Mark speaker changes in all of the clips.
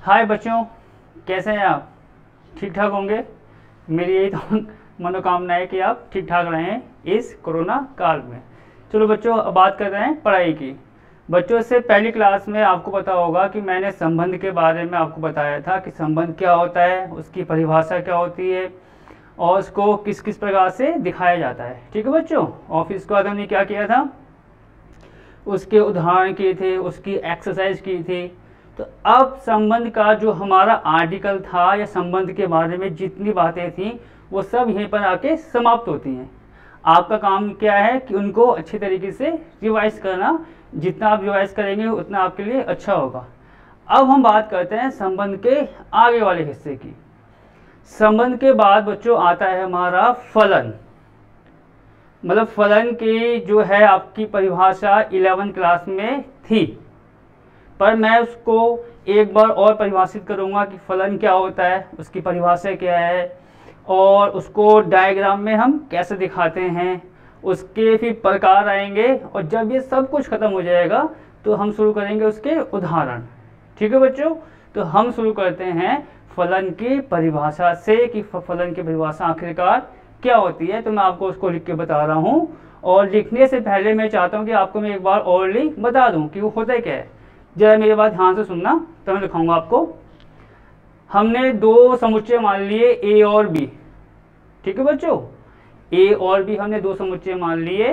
Speaker 1: हाय बच्चों, कैसे हैं आप? ठीक ठाक होंगे। मेरी यही तो मनोकामना है कि आप ठीक ठाक रहें इस कोरोना काल में। चलो बच्चों, अब बात कर रहे हैं पढ़ाई की। बच्चों से पहली क्लास में आपको पता होगा कि मैंने संबंध के बारे में आपको बताया था कि संबंध क्या होता है, उसकी परिभाषा क्या होती है और उसको किस किस प्रकार से दिखाया जाता है। ठीक है बच्चों, और फिर इसके बाद हमने क्या किया था, उसके उदाहरण किए थे, उसकी एक्सरसाइज की थी। तो अब संबंध का जो हमारा आर्टिकल था या संबंध के बारे में जितनी बातें थी वो सब यहीं पर आके समाप्त होती हैं। आपका काम क्या है कि उनको अच्छे तरीके से रिवाइज करना। जितना आप रिवाइज करेंगे उतना आपके लिए अच्छा होगा। अब हम बात करते हैं संबंध के आगे वाले हिस्से की। संबंध के बाद बच्चों आता है हमारा फलन। मतलब फलन की जो है आपकी परिभाषा 11वीं क्लास में थी, पर मैं उसको एक बार और परिभाषित करूंगा कि फलन क्या होता है, उसकी परिभाषा क्या है और उसको डायग्राम में हम कैसे दिखाते हैं, उसके फिर प्रकार आएंगे। और जब ये सब कुछ खत्म हो जाएगा तो हम शुरू करेंगे उसके उदाहरण। ठीक है बच्चों, तो हम शुरू करते हैं फलन की परिभाषा से कि फलन की परिभाषा आखिरकार क्या होती है। तो मैं आपको उसको लिख के बता रहा हूँ, और लिखने से पहले मैं चाहता हूँ कि आपको मैं एक बार ओरली बता दूँ कि वो होता क्या है। जरा मेरी बात ध्यान से सुनना, तो मैं दिखाऊंगा आपको। हमने दो समुच्चय मान लिए ए और बी। ठीक है बच्चों, ए और बी हमने दो समुच्चय मान लिए।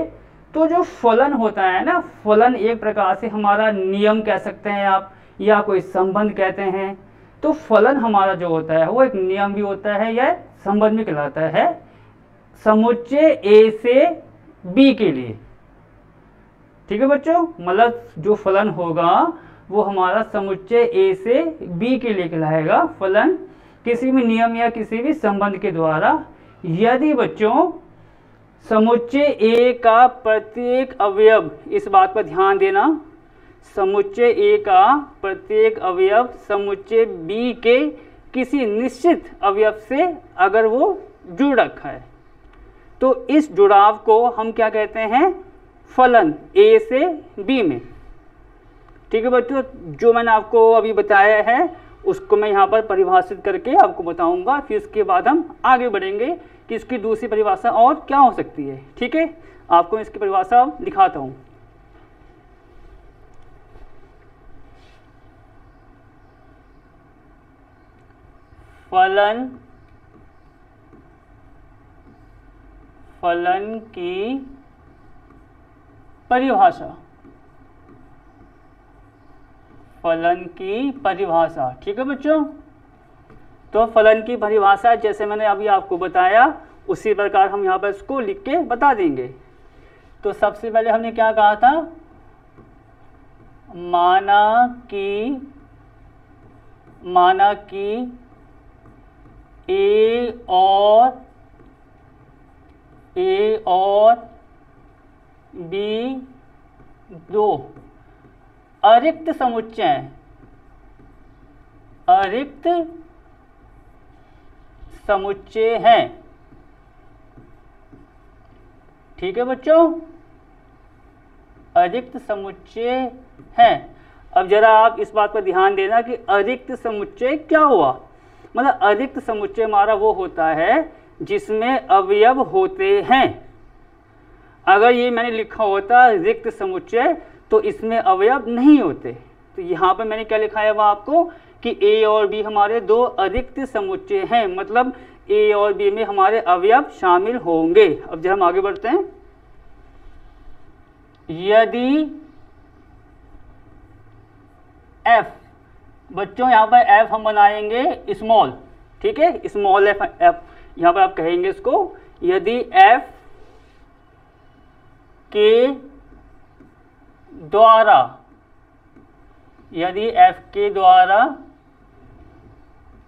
Speaker 1: तो जो फलन होता है ना, फलन एक प्रकार से हमारा नियम कह सकते हैं आप, या कोई संबंध कहते हैं। तो फलन हमारा जो होता है वो एक नियम भी होता है या संबंध भी कहलाता है समुच्चय ए से बी के लिए। ठीक है बच्चों, मतलब जो फलन होगा वो हमारा समुच्चय ए से बी के लिए कहलाएगा फलन, किसी भी नियम या किसी भी संबंध के द्वारा। यदि बच्चों समुच्चय ए का प्रत्येक अवयव, इस बात पर ध्यान देना, समुच्चय ए का प्रत्येक अवयव समुच्चय बी के किसी निश्चित अवयव से अगर वो जुड़ रखा है तो इस जुड़ाव को हम क्या कहते हैं, फलन ए से बी में। ठीक है बच्चों, जो मैंने आपको अभी बताया है उसको मैं यहाँ पर परिभाषित करके आपको बताऊंगा। फिर उसके बाद हम आगे बढ़ेंगे कि इसकी दूसरी परिभाषा और क्या हो सकती है। ठीक है, आपको इसकी परिभाषा दिखाता हूँ। फलन की परिभाषा, फलन की परिभाषा। ठीक है बच्चों, तो फलन की परिभाषा जैसे मैंने अभी आपको बताया उसी प्रकार हम यहाँ पर इसको लिख के बता देंगे। तो सबसे पहले हमने क्या कहा था, माना कि ए और बी दो अरिक्त समुच्चय हैं। ठीक है बच्चों, अरिक्त समुच्चय हैं। अब जरा आप इस बात पर ध्यान देना कि अरिक्त समुच्चय क्या हुआ। मतलब अरिक्त समुच्चय हमारा वो होता है जिसमें अवयव होते हैं। अगर ये मैंने लिखा होता रिक्त समुच्चय तो इसमें अवयव नहीं होते। तो यहाँ पर मैंने क्या लिखा है वह आपको कि ए और बी हमारे दो अरिक्त समुच्चय हैं, मतलब ए और बी में हमारे अवयव शामिल होंगे। अब जब हम आगे बढ़ते हैं, यदि एफ, बच्चों यहाँ पर एफ हम बनाएंगे स्मॉल। ठीक है, स्मॉल एफ यहाँ पर आप कहेंगे इसको। यदि एफ के द्वारा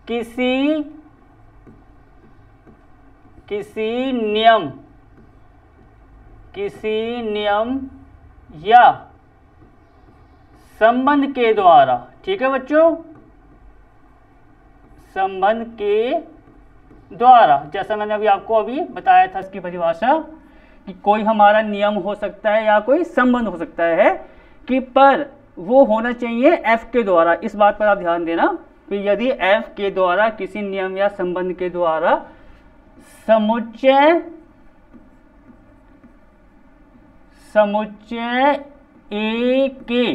Speaker 1: किसी नियम या संबंध के द्वारा, ठीक है बच्चों, संबंध के द्वारा, जैसा मैंने आपको बताया था इसकी परिभाषा कि कोई हमारा नियम हो सकता है या कोई संबंध हो सकता है कि पर वो होना चाहिए एफ के द्वारा। इस बात पर आप ध्यान देना फिर यदि F के द्वारा किसी नियम या संबंध के द्वारा समुच्चय A के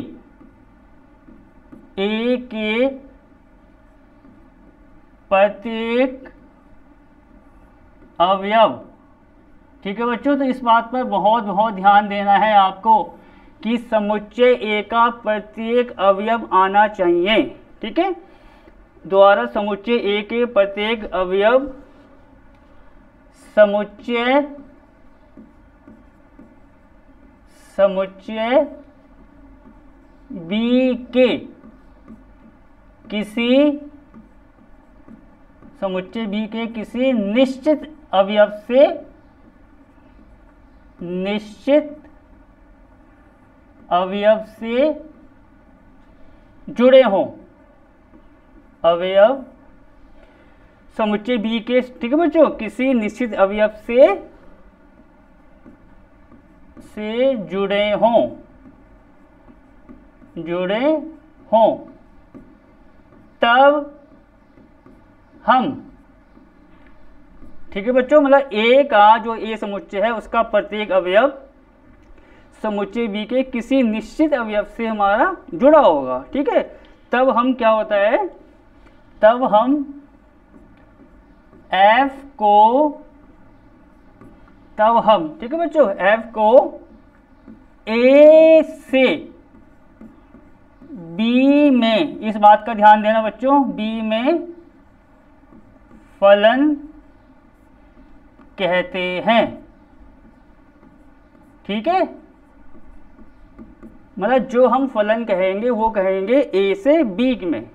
Speaker 1: प्रत्येक अवयव, ठीक है बच्चों, तो इस बात पर बहुत बहुत ध्यान देना है आपको कि समुच्चय A का प्रत्येक अवयव आना चाहिए, ठीक है, द्वारा समुच्चय A के प्रत्येक अवयव समुच्चय B के किसी निश्चित अवयव से जुड़े हों, अवयव समुच्चय B के, ठीक है बच्चों, किसी निश्चित अवयव से जुड़े हों तब हम, ठीक है बच्चों, मतलब A का जो A समुच्चय है उसका प्रत्येक अवयव समुच्चय B के किसी निश्चित अवयव से हमारा जुड़ा होगा, ठीक है, तब हम क्या होता है, तब हम F को, ठीक है बच्चों, F को A से B में, इस बात का ध्यान देना बच्चों, B में फलन कहते हैं, ठीक है, मतलब जो हम फलन कहेंगे वो कहेंगे A से B में,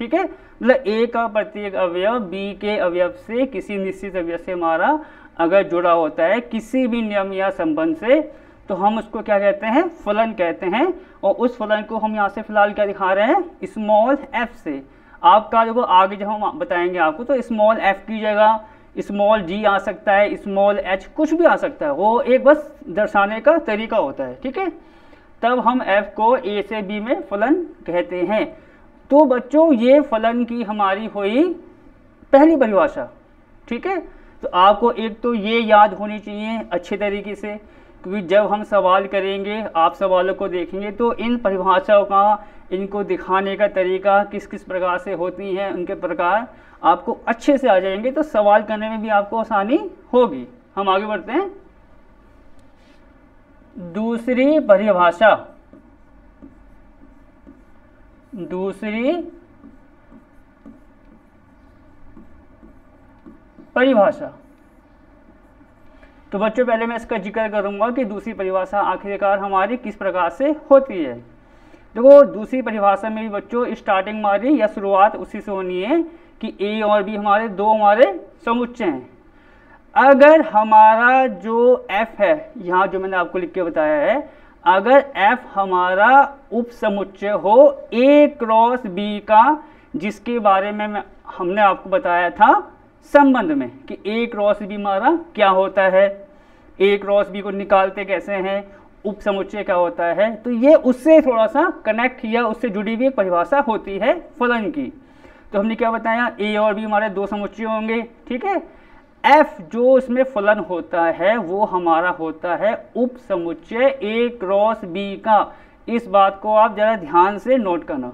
Speaker 1: ठीक है, मतलब A का प्रत्येक अवयव B के अवयव से किसी निश्चित अवयव से हमारा अगर जुड़ा होता है किसी भी नियम या संबंध से, तो हम उसको क्या कहते हैं, फलन कहते हैं। और उस फलन को हम यहाँ से फिलहाल क्या दिखा रहे हैं, स्मॉल f से। आपका देखो आगे जब हम बताएंगे आपको, तो स्मॉल f की जगह स्मॉल g आ सकता है, स्मॉल h, कुछ भी आ सकता है, वो एक बस दर्शाने का तरीका होता है, ठीक है। तब हम f को a से b में फलन कहते हैं। तो बच्चों ये फलन की हमारी हुई पहली परिभाषा, ठीक है। तो आपको एक तो ये याद होनी चाहिए अच्छे तरीके से, क्योंकि जब हम सवाल करेंगे, आप सवालों को देखेंगे तो इन परिभाषाओं का, इनको दिखाने का तरीका किस किस प्रकार से होती हैं, उनके प्रकार आपको अच्छे से आ जाएंगे, तो सवाल करने में भी आपको आसानी होगी। हम आगे बढ़ते हैं। दूसरी परिभाषा, तो बच्चों पहले मैं इसका जिक्र करूंगा कि दूसरी परिभाषा आखिरकार हमारी किस प्रकार से होती है। देखो दूसरी परिभाषा में भी बच्चों स्टार्टिंग हमारी या शुरुआत उसी से होनी है कि A और B हमारे दो हमारे समुच्चय हैं। अगर हमारा जो F है, यहाँ जो मैंने आपको लिख के बताया है, अगर F हमारा उप समुच्चय हो A क्रॉस B का, जिसके बारे में हमने आपको बताया था संबंध में कि A क्रॉस B हमारा क्या होता है, A क्रॉस B को निकालते कैसे हैं, उप समुच्चय क्या होता है, तो ये उससे थोड़ा सा कनेक्ट या उससे जुड़ी हुई एक परिभाषा होती है फलन की। तो हमने क्या बताया, A और B हमारे दो समुच्चय होंगे, ठीक है। F जो इसमें फलन होता है वो हमारा होता है उप समुच्चय A क्रॉस B का। इस बात को आप जरा ध्यान से नोट करना,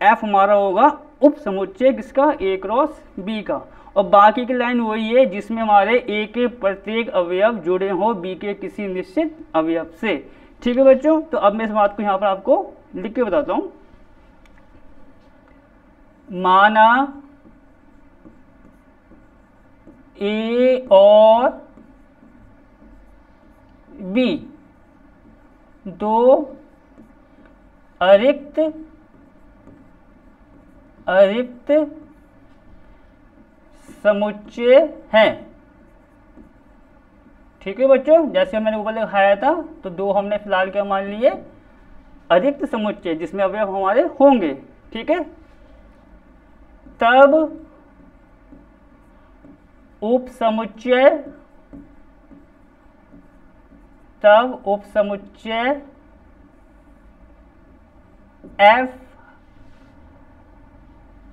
Speaker 1: F हमारा होगा उप समुच्चय किसका, A क्रॉस B का। और बाकी की लाइन वही है जिसमें हमारे A के प्रत्येक अवयव जुड़े हों B के किसी निश्चित अवयव से, ठीक है बच्चों। तो अब मैं इस बात को यहाँ पर आपको लिख के बताता हूँ। माना A और B दो अरिक्त समुच्चय हैं, ठीक है बच्चों। जैसे मैंने ऊपर लिखाया था, तो दो हमने फिलहाल क्या मान लिए, अरिक्त समुच्चय जिसमें अवयव हमारे होंगे, ठीक है। तब उप समुच्चय F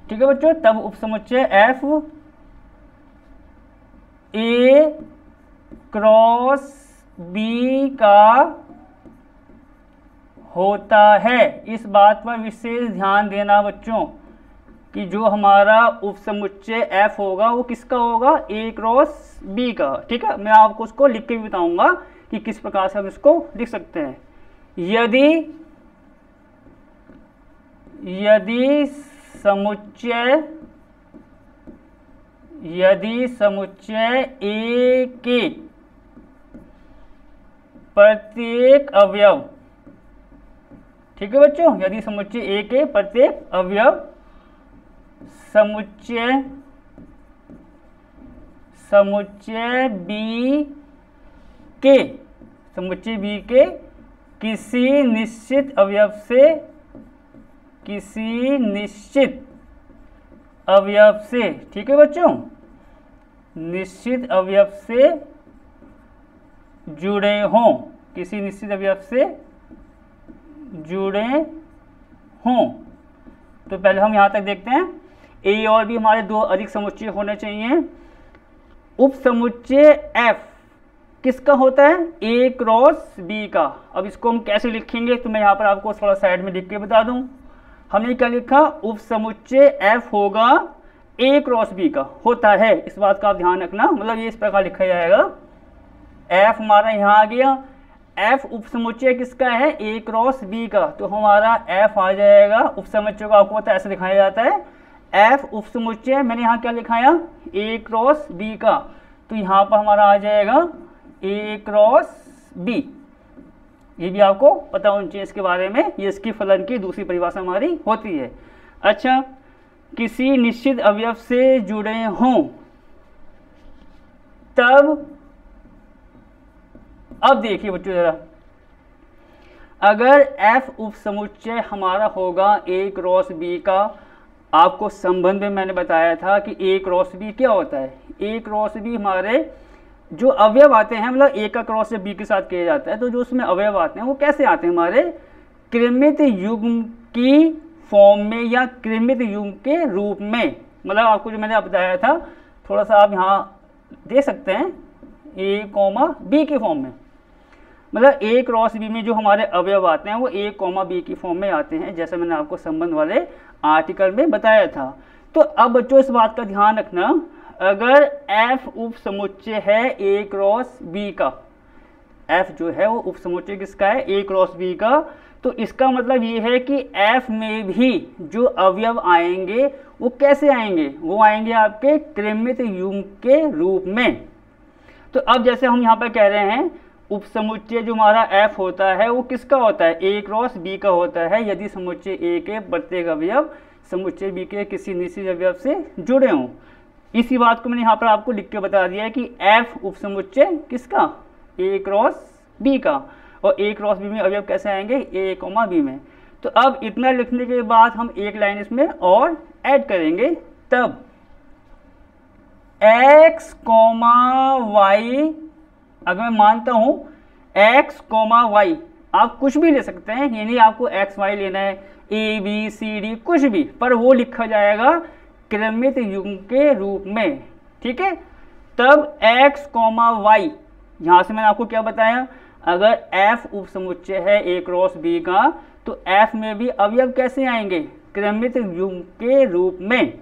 Speaker 1: ठीक है बच्चों, तब उपसमुच्चय एफ ए क्रॉस बी का होता है। इस बात पर विशेष ध्यान देना बच्चों कि जो हमारा उपसमुच्चय एफ होगा वो किसका होगा, ए क्रॉस बी का। ठीक है, मैं आपको उसको लिख के भी बताऊंगा कि किस प्रकार से हम इसको लिख सकते हैं। यदि समुच्चय ए के प्रत्येक अवयव, ठीक है बच्चों, यदि समुच्चय ए के प्रत्येक अवयव समुच्चय बी के किसी निश्चित अवयव से, ठीक है बच्चों, निश्चित अवयव से जुड़े हों, किसी निश्चित अवयव से जुड़े हों। तो पहले हम यहाँ तक देखते हैं, ए और बी हमारे दो अधिक समुच्चय होने चाहिए। उपसमुच्चय एफ किसका होता है, ए क्रॉस बी का। अब इसको हम कैसे लिखेंगे, तो मैं यहाँ पर आपको थोड़ा साइड में लिख के बता दूं। हमने क्या लिखा, उपसमुच्चय एफ होगा ए क्रॉस बी का होता है, इस बात का आप ध्यान रखना। मतलब ये इस प्रकार लिखा जाएगा, एफ हमारा यहाँ आ गया, एफ उपसमुच्चय किसका है, ए क्रॉस बी का, तो हमारा एफ आ जाएगा। उपसमुच्चय को आपको पता है ऐसे दिखाया जाता है, एफ उपसमुच्चय, मैंने यहाँ क्या लिखाया, ए क्रॉस बी का, तो यहाँ पर हमारा आ जाएगा ए क्रॉस बी। ये भी आपको पता होना चाहिए इसके बारे में, ये इसकी फलन की दूसरी परिभाषा हमारी होती है। अच्छा, किसी निश्चित अवयव से जुड़े हों, तब अब देखिए बच्चों जरा, अगर एफ उपसमुच्चय हमारा होगा ए क्रॉस बी का, आपको संबंध में मैंने बताया था कि ए क्रॉस बी क्या होता है। ए क्रॉस बी हमारे जो अवयव आते हैं, मतलब ए का क्रॉस बी के साथ किया जाता है, तो जो उसमें अवयव आते हैं वो कैसे आते हैं, हमारे क्रमित युग्म की फॉर्म में या क्रमित युग्म के रूप में। मतलब आपको जो मैंने बताया था, थोड़ा सा आप यहाँ देख सकते हैं, ए कॉमा बी के फॉर्म में, मतलब ए क्रॉस बी में जो हमारे अवयव आते हैं वो ए कॉमा बी की फॉर्म में आते हैं, जैसे मैंने आपको संबंध वाले आर्टिकल में बताया था। तो अब बच्चों इस बात का ध्यान रखना, अगर एफ उपसमुच्चय है ए क्रॉस बी का, एफ जो है वो उपसमुच्चय किसका है, ए क्रॉस बी का, तो इसका मतलब ये है कि एफ में भी जो अवयव आएंगे वो कैसे आएंगे, वो आएंगे आपके क्रमित युग्म के रूप में। तो अब जैसे हम यहाँ पर कह रहे हैं, उपसमुच्चय जो हमारा एफ होता है वो किसका होता है, ए क्रॉस बी का होता है, यदि समुच्चय ए के प्रत्येक अवयव समुच्चय बी के किसी निश्चित अवयव से जुड़े हों। इसी बात को मैंने यहाँ पर आपको लिख के बता दिया है कि एफ उपसमुच्चय किसका, ए क्रॉस बी का, और ए क्रॉस बी में अवयव कैसे आएंगे, ए कॉमा बी में। तो अब इतना लिखने के बाद हम एक लाइन इसमें और ऐड करेंगे, तब एक्स कॉमा वाई, अगर मैं मानता हूं एक्स कॉमा वाई, आप कुछ भी ले सकते हैं, ये नहीं आपको एक्स वाई लेना है, ए बी सी डी कुछ भी, पर वो लिखा जाएगा क्रमित युग्म के रूप में। ठीक है, तब एक्स कॉमा वाई, यहां से मैंने आपको क्या बताया, अगर एफ उपसमुच्चय है ए क्रॉस बी का, तो एफ में भी अवयव कैसे आएंगे, क्रमित युग्म के रूप में।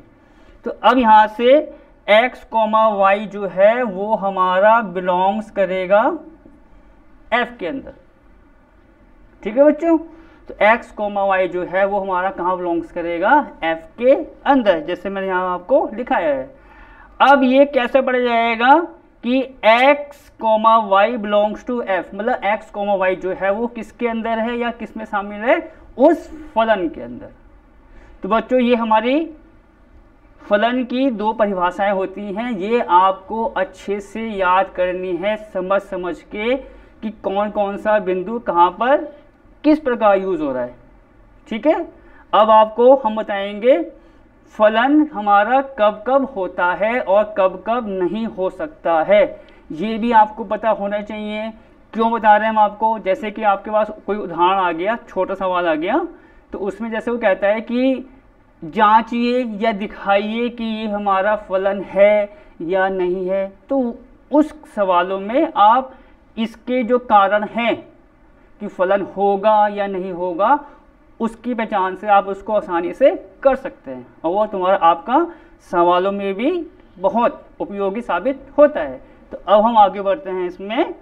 Speaker 1: तो अब यहां से एक्स कॉमा वाई जो है वो हमारा बिलोंग्स करेगा एफ के अंदर। ठीक है बच्चों, तो एक्स कॉमा वाई जो है वो हमारा कहाँ बिलोंग्स करेगा, एफ के अंदर, जैसे मैंने यहाँ आपको लिखाया है। अब ये कैसे पढ़ा जाएगा कि x comma y belongs to f, मतलब एक्स कॉमा वाई जो है वो किसके अंदर है या किस में शामिल है, उस फलन के अंदर। तो बच्चों ये हमारी फलन की दो परिभाषाएं होती हैं, ये आपको अच्छे से याद करनी है, समझ समझ के कि कौन कौन सा बिंदु कहाँ पर किस प्रकार यूज हो रहा है। ठीक है, अब आपको हम बताएंगे फलन हमारा कब कब होता है और कब कब नहीं हो सकता है, ये भी आपको पता होना चाहिए। क्यों बता रहे हैं हम आपको, जैसे कि आपके पास कोई उदाहरण आ गया, छोटा सवाल आ गया, तो उसमें जैसे वो कहता है कि जांचिए या दिखाइए कि ये हमारा फलन है या नहीं है। तो उस सवालों में आप इसके जो कारण हैं कि फलन होगा या नहीं होगा, उसकी पहचान से आप उसको आसानी से कर सकते हैं और वो तुम्हारा आपका सवालों में भी बहुत उपयोगी साबित होता है। तो अब हम आगे बढ़ते हैं इसमें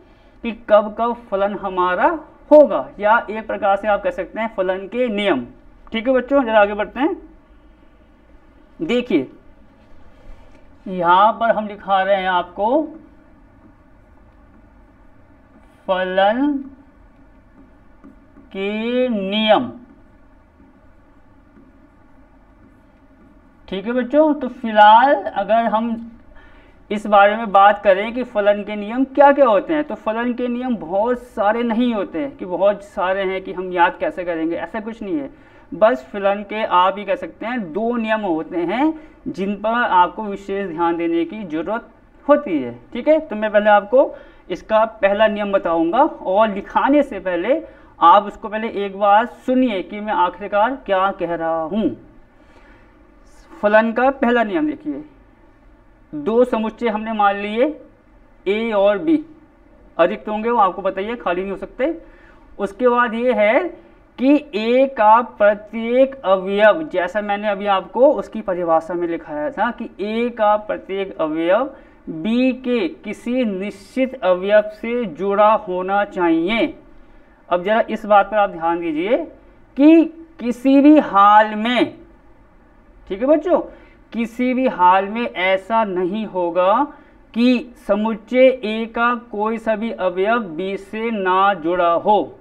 Speaker 1: कि कब कब फलन हमारा होगा, या एक प्रकार से आप कह सकते हैं फलन के नियम। ठीक है बच्चों, जरा आगे बढ़ते हैं। देखिए यहां पर हम लिखा रहे हैं आपको फलन के नियम। ठीक है बच्चों, तो फिलहाल अगर हम इस बारे में बात करें कि फलन के नियम क्या क्या होते हैं, तो फलन के नियम बहुत सारे नहीं होते हैं कि बहुत सारे हैं कि हम याद कैसे करेंगे, ऐसा कुछ नहीं है। बस फलन के आप ही कह सकते हैं 2 नियम होते हैं जिन पर आपको विशेष ध्यान देने की जरूरत होती है। ठीक है, तो मैं पहले आपको इसका पहला नियम बताऊंगा और लिखाने से पहले आप उसको पहले एक बार सुनिए कि मैं आखिरकार क्या कह रहा हूं। फलन का पहला नियम देखिए, 2 समुच्चय हमने मान लिए ए और बी, अधिक तो होंगे वो आपको बताइए, खाली नहीं हो सकते। उसके बाद ये है कि ए का प्रत्येक अवयव, जैसा मैंने अभी आपको उसकी परिभाषा में लिखाया था कि ए का प्रत्येक अवयव बी के किसी निश्चित अवयव से जुड़ा होना चाहिए। अब जरा इस बात पर आप ध्यान दीजिए कि किसी भी हाल में, ठीक है बच्चों, किसी भी हाल में ऐसा नहीं होगा कि समुच्चय ए का कोई सा भी अवयव बी से ना जुड़ा हो।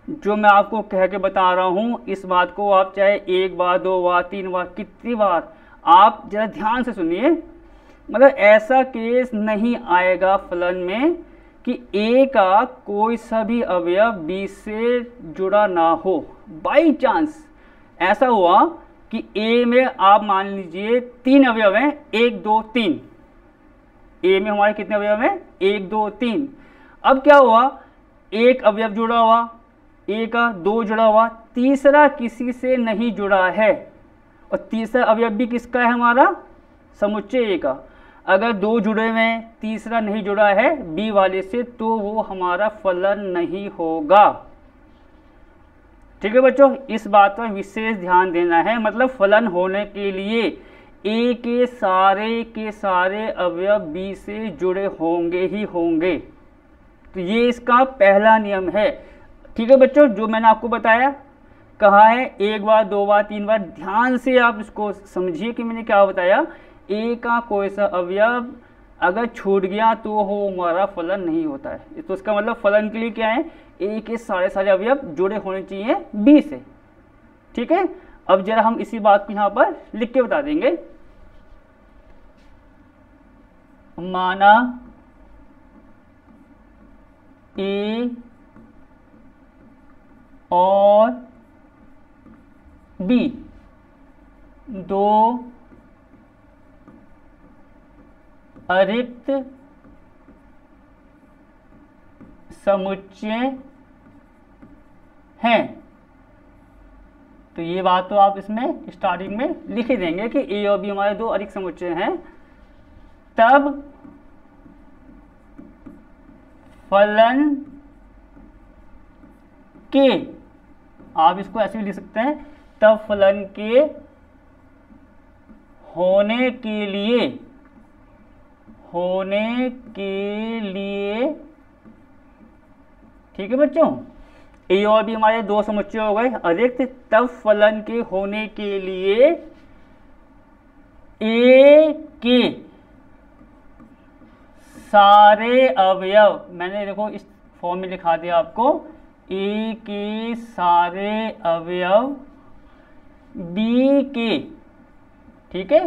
Speaker 1: जो मैं आपको कह के बता रहा हूं, इस बात को आप चाहे 1 बार 2 बार 3 बार कितनी बार आप जरा ध्यान से सुनिए, मतलब ऐसा केस नहीं आएगा फलन में कि ए का कोई सा भी अवयव बी से जुड़ा ना हो। बाई चांस ऐसा हुआ कि ए में आप मान लीजिए 3 अवयव हैं, 1 2 3, ए में हमारे कितने अवयव हैं, 1 2 3। अब क्या हुआ, एक अवयव जुड़ा हुआ, ए का 2 जुड़ा हुआ, तीसरा किसी से नहीं जुड़ा है, और तीसरा अवयव भी किसका है, हमारा समुच्चय ए का। अगर 2 जुड़े हुए हैं, तीसरा नहीं जुड़ा है बी वाले से, तो वो हमारा फलन नहीं होगा। ठीक है बच्चों, इस बात पर विशेष ध्यान देना है। मतलब फलन होने के लिए ए के सारे अवयव बी से जुड़े होंगे ही होंगे। तो ये इसका पहला नियम है। ठीक है बच्चों, जो मैंने आपको बताया, कहा है 1 बार 2 बार 3 बार, ध्यान से आप इसको समझिए कि मैंने क्या बताया। ए का कोई सा अवयव अगर छूट गया तो वो हमारा फलन नहीं होता है। तो इसका मतलब फलन के लिए क्या है, ए के सारे अवयव जुड़े होने चाहिए बी से। ठीक है, अब जरा हम इसी बात को यहाँ पर लिख के बता देंगे। माना ए और बी 2 अरिक्त समुच्चय हैं। तो ये बात तो आप इसमें स्टार्टिंग में लिख ही देंगे कि ए और बी हमारे 2 अरिक्त समुच्चय हैं। तब फलन के, आप इसको ऐसे भी लिख सकते हैं, तब फलन के होने के लिए, ठीक है बच्चों, ए और बी हमारे 2 समुच्चय हो गए अरिक्त। तब फलन के होने के लिए ए के सारे अवयव, मैंने देखो इस फॉर्म में लिखा दिया आपको, ए के सारे अवयव बी के, ठीक है,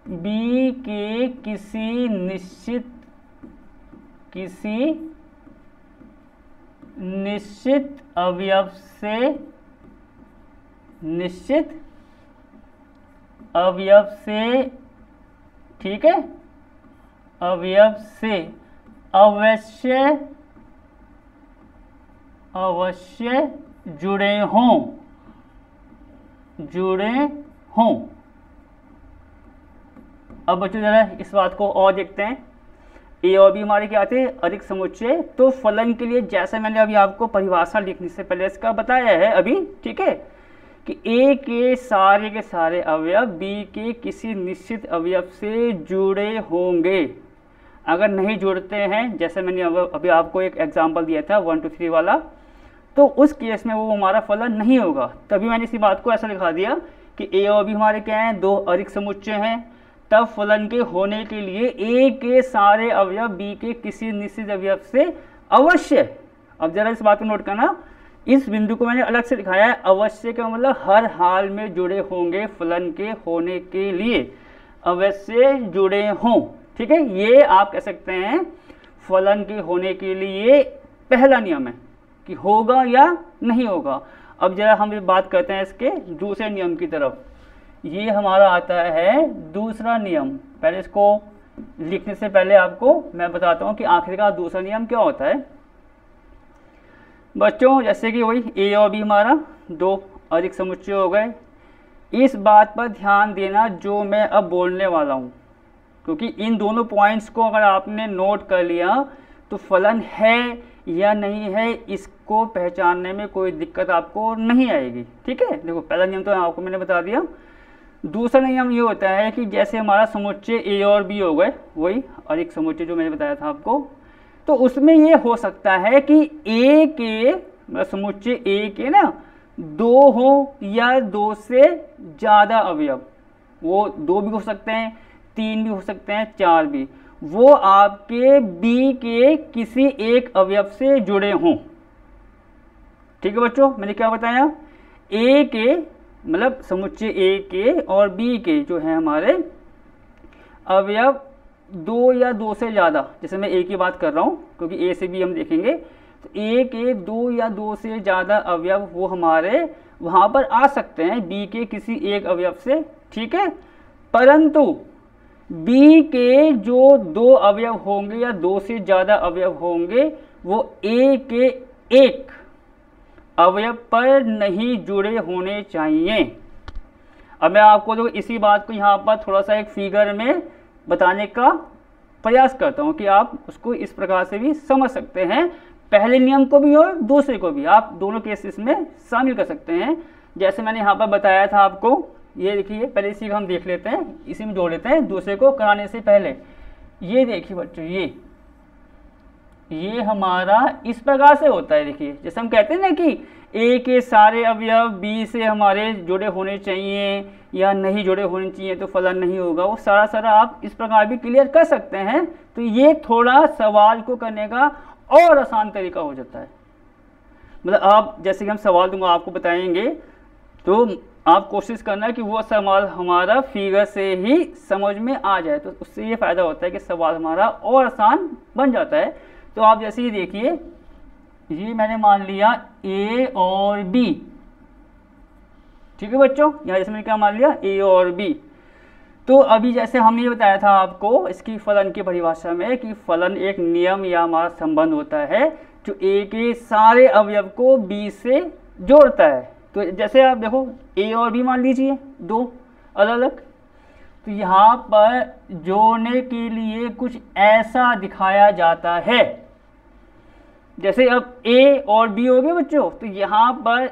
Speaker 1: बी के किसी निश्चित अवयव से, ठीक है, अवयव से अवश्य जुड़े हों। अब बच्चों जरा इस बात को और देखते हैं, ए और बी हमारे क्या आते हैं, अधिक समुच्चय। तो फलन के लिए जैसे मैंने अभी आपको परिभाषा लिखने से पहले इसका बताया है अभी, ठीक है, कि ए के सारे अवयव बी के किसी निश्चित अवयव से जुड़े होंगे। अगर नहीं जुड़ते हैं, जैसे मैंने अभी आपको एक एग्जांपल दिया था 1 2 3 वाला, तो उस केस में वो हमारा फलन नहीं होगा। तभी मैंने इसी बात को ऐसा लिखा दिया कि ए और बी हमारे क्या हैं, दो अधिक समुच्चय हैं। तब फलन के होने के लिए ए के सारे अवयव बी के किसी निश्चित अवयव से अवश्य, अब जरा इस बात को नोट करना, इस बिंदु को मैंने अलग से दिखाया है, अवश्य का मतलब हर हाल में जुड़े होंगे, फलन के होने के लिए अवश्य जुड़े हों, ठीक है। ये आप कह सकते हैं फलन के होने के लिए पहला नियम है कि होगा या नहीं होगा। अब जरा हम बात करते हैं इसके दूसरे नियम की तरफ। ये हमारा आता है दूसरा नियम। पहले इसको लिखने से पहले आपको मैं बताता हूँ कि आखिरकार दूसरा नियम क्या होता है। बच्चों जैसे कि वही ए और बी हमारा दो अधिक समुच्चय हो गए। इस बात पर ध्यान देना जो मैं अब बोलने वाला हूँ, क्योंकि इन दोनों पॉइंट्स को अगर आपने नोट कर लिया तो फलन है या नहीं है इसको पहचानने में कोई दिक्कत आपको नहीं आएगी, ठीक है। देखो पहला नियम तो आपको मैंने बता दिया। दूसरा नियम ये होता है कि जैसे हमारा समुच्चय ए और बी हो गए, वही अधिक समुच्चय जो मैंने बताया था आपको, तो उसमें ये हो सकता है कि ए के मतलब समुच्चय ए के ना दो हो या दो से ज़्यादा अवयव, वो दो भी हो सकते हैं, तीन भी हो सकते हैं, चार भी, वो आपके बी के किसी एक अवयव से जुड़े हों, ठीक है बच्चों। मैंने क्या बताया, ए के मतलब समुच्चय ए के और बी के जो है हमारे अवयव दो या दो से ज़्यादा, जैसे मैं ए की बात कर रहा हूँ क्योंकि ए से बी हम देखेंगे, तो ए के दो या दो से ज़्यादा अवयव वो हमारे वहाँ पर आ सकते हैं बी के किसी एक अवयव से, ठीक है। परंतु बी के जो दो अवयव होंगे या दो से ज़्यादा अवयव होंगे वो ए के एक अवयव पर नहीं जुड़े होने चाहिए। अब मैं आपको जो इसी बात को यहाँ पर थोड़ा सा एक फिगर में बताने का प्रयास करता हूँ कि आप उसको इस प्रकार से भी समझ सकते हैं, पहले नियम को भी और दूसरे को भी आप दोनों केसेस में शामिल कर सकते हैं। जैसे मैंने यहाँ पर बताया था आपको, ये देखिए पहले इसी को हम देख लेते हैं, इसी में जोड़ लेते हैं दूसरे को कराने से पहले। ये देखिए बच्चों, ये हमारा इस प्रकार से होता है। देखिए जैसे हम कहते हैं ना कि ए के सारे अवयव बी से हमारे जुड़े होने चाहिए या नहीं जुड़े होने चाहिए तो फलन नहीं होगा, वो सारा आप इस प्रकार भी क्लियर कर सकते हैं। तो ये थोड़ा सवाल को करने का और आसान तरीका हो जाता है। मतलब आप जैसे कि हम सवाल दूंगा आपको बताएंगे, तो आप कोशिश करना कि वो सवाल हमारा फिगर से ही समझ में आ जाए, तो उससे ये फ़ायदा होता है कि सवाल हमारा और आसान बन जाता है। तो आप जैसे ही देखिए, ये मैंने मान लिया ए और बी, ठीक है बच्चों, यहाँ जैसे मैंने क्या मान लिया ए और बी। तो अभी जैसे हमने ये बताया था आपको इसकी फलन की परिभाषा में कि फलन एक नियम या हमारा संबंध होता है जो ए के सारे अवयव को बी से जोड़ता है। तो जैसे आप देखो ए और बी मान लीजिए दो अलग अलग, तो यहाँ पर जोड़ने के लिए कुछ ऐसा दिखाया जाता है। जैसे अब ए और बी हो गए बच्चों, तो यहाँ पर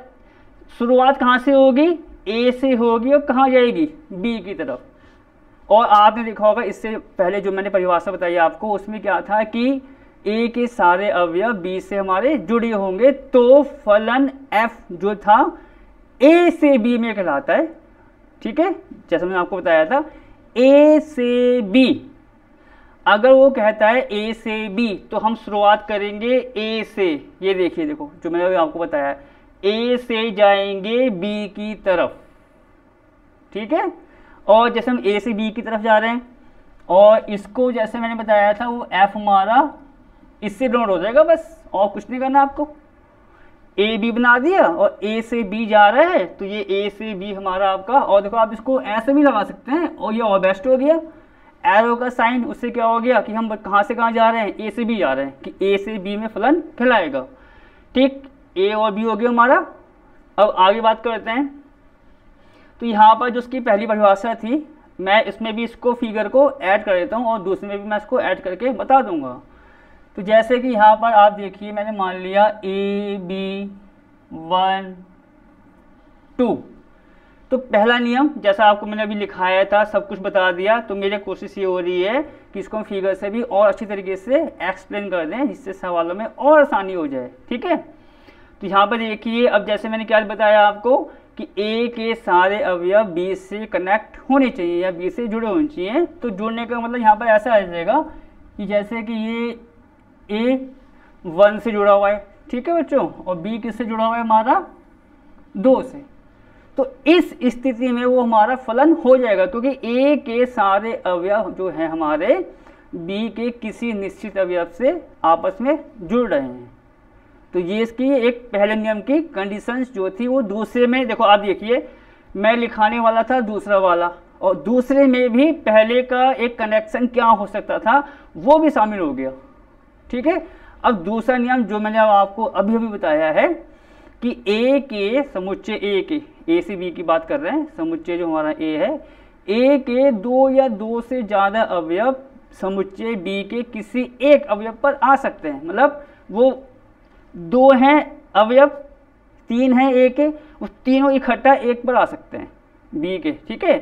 Speaker 1: शुरुआत कहाँ से होगी, ए से होगी और कहाँ जाएगी, बी की तरफ। और आपने देखा होगा इससे पहले जो मैंने परिभाषा बताई आपको, उसमें क्या था कि ए के सारे अवयव बी से हमारे जुड़े होंगे, तो फलन एफ जो था ए से बी में कहलाता है, ठीक है। जैसे मैंने आपको बताया था ए से बी, अगर वो कहता है ए से बी तो हम शुरुआत करेंगे ए से। ये देखिए, देखो जो मैंने अभी आपको बताया है, ए से जाएंगे बी की तरफ, ठीक है। और जैसे हम ए से बी की तरफ जा रहे हैं और इसको जैसे मैंने बताया था वो एफ हमारा इससे डोट हो जाएगा, बस और कुछ नहीं करना आपको। ए बी बना दिया और ए से बी जा रहा है, तो ये ए से बी हमारा आपका, और देखो आप इसको ऐसे भी लगा सकते हैं और ये और बेस्ट हो गया। एरो का साइन, उससे क्या हो गया कि हम कहाँ से कहाँ जा रहे हैं, ए से बी जा रहे हैं, कि ए से बी में फलन कहलाएगा, ठीक। ए और बी हो गया हमारा। अब आगे बात करते हैं। तो यहाँ पर जो उसकी पहली परिभाषा थी मैं इसमें भी इसको फिगर को ऐड कर देता हूँ और दूसरे में भी मैं इसको ऐड करके बता दूंगा। तो जैसे कि यहाँ पर आप देखिए, मैंने मान लिया AB1 2। तो पहला नियम जैसा आपको मैंने अभी लिखाया था, सब कुछ बता दिया। तो मेरी कोशिश ये हो रही है कि इसको हम फिगर से भी और अच्छी तरीके से एक्सप्लेन कर दें, जिससे सवालों में और आसानी हो जाए। ठीक है, तो यहाँ पर देखिए, अब जैसे मैंने क्या बताया आपको कि A के सारे अवयव B से कनेक्ट होने चाहिए या B से जुड़े होने चाहिए। तो जुड़ने का मतलब यहाँ पर ऐसा आ जाएगा कि जैसे कि ये A1 से जुड़ा हुआ है, ठीक है बच्चों, और B किससे जुड़ा हुआ है हमारा 2 से। तो इस स्थिति में वो हमारा फलन हो जाएगा, क्योंकि A के सारे अवयव जो हैं हमारे B के किसी निश्चित अवयव से आपस में जुड़ रहे हैं। तो ये इसकी एक पहले नियम की कंडीशंस जो थी वो दूसरे में, देखो आप देखिए, मैं लिखाने वाला था दूसरा वाला, और दूसरे में भी पहले का एक कनेक्शन क्या हो सकता था वो भी शामिल हो गया। ठीक है, अब दूसरा नियम जो मैंने आपको अभी अभी बताया है कि A के समुच्चय, A से B की बात कर रहे हैं, समुच्चय जो हमारा A है, A के 2 या 2 से ज़्यादा अवयव समुच्चय B के किसी एक अवयव पर आ सकते हैं। मतलब वो 2 हैं अवयव, 3 हैं A के, वो तीनों इकट्ठा एक पर आ सकते हैं B के। ठीक है,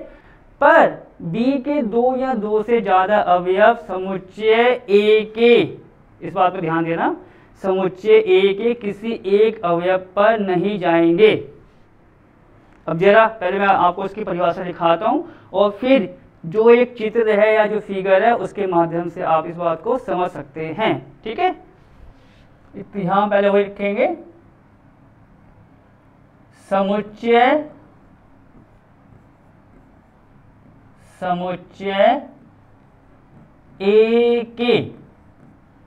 Speaker 1: पर B के 2 या 2 से ज़्यादा अवयव समुच्चय A के, इस बात पर ध्यान देना, समुच्चय A के किसी एक अवयव पर नहीं जाएंगे। अब जरा पहले मैं आपको इसकी परिभाषा दिखाता हूं और फिर जो एक चित्र है या जो फिगर है उसके माध्यम से आप इस बात को समझ सकते हैं। ठीक है, यहां पहले वही लिखेंगे, समुच्चय A के,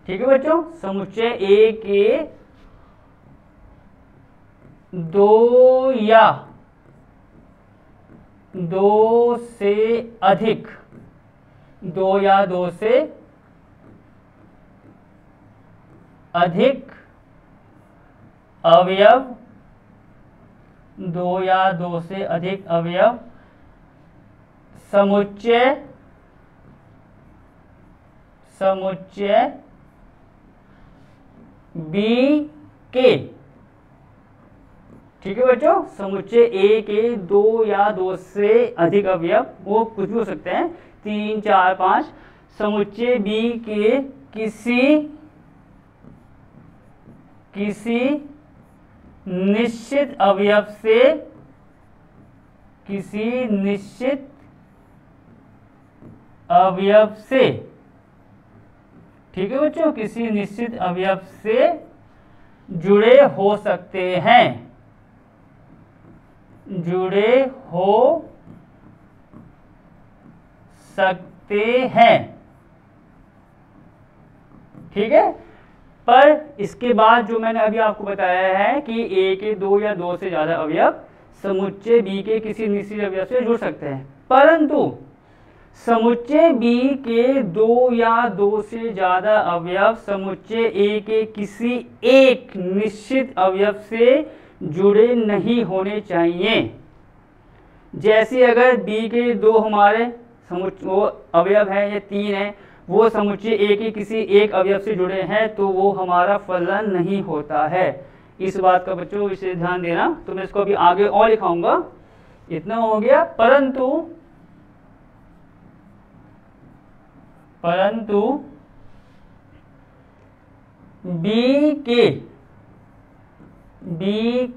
Speaker 1: ठीक है बच्चों, समुच्चय A के 2 या 2 से अधिक, 2 या 2 से अधिक अवयव, 2 या 2 से अधिक अवयव समुच्चय B के, ठीक है बच्चों, समुच्चय A के 2 या 2 से अधिक अवयव, वो कुछ भी हो सकते हैं, 3 4 5, समुच्चय B के किसी निश्चित अवयव से, किसी निश्चित अवयव से, ठीक है बच्चों, किसी निश्चित अवयव से जुड़े हो सकते हैं, जुड़े हो सकते हैं। ठीक है, पर इसके बाद जो मैंने अभी आपको बताया है कि A के 2 या 2 से ज्यादा अवयव समुच्चय B के किसी निश्चित अवयव से जुड़ सकते हैं, परंतु समुच्चय B के 2 या 2 से ज्यादा अवयव समुच्चय A के किसी एक निश्चित अवयव से जुड़े नहीं होने चाहिए। जैसे अगर B के 2 हमारे वो अवयव है या 3 है, वो समुच्चय A के किसी एक अवयव से जुड़े हैं, तो वो हमारा फलन नहीं होता है। इस बात का बच्चों विशेष ध्यान देना। तो मैं इसको अभी आगे और लिखाऊंगा, इतना हो गया। परंतु B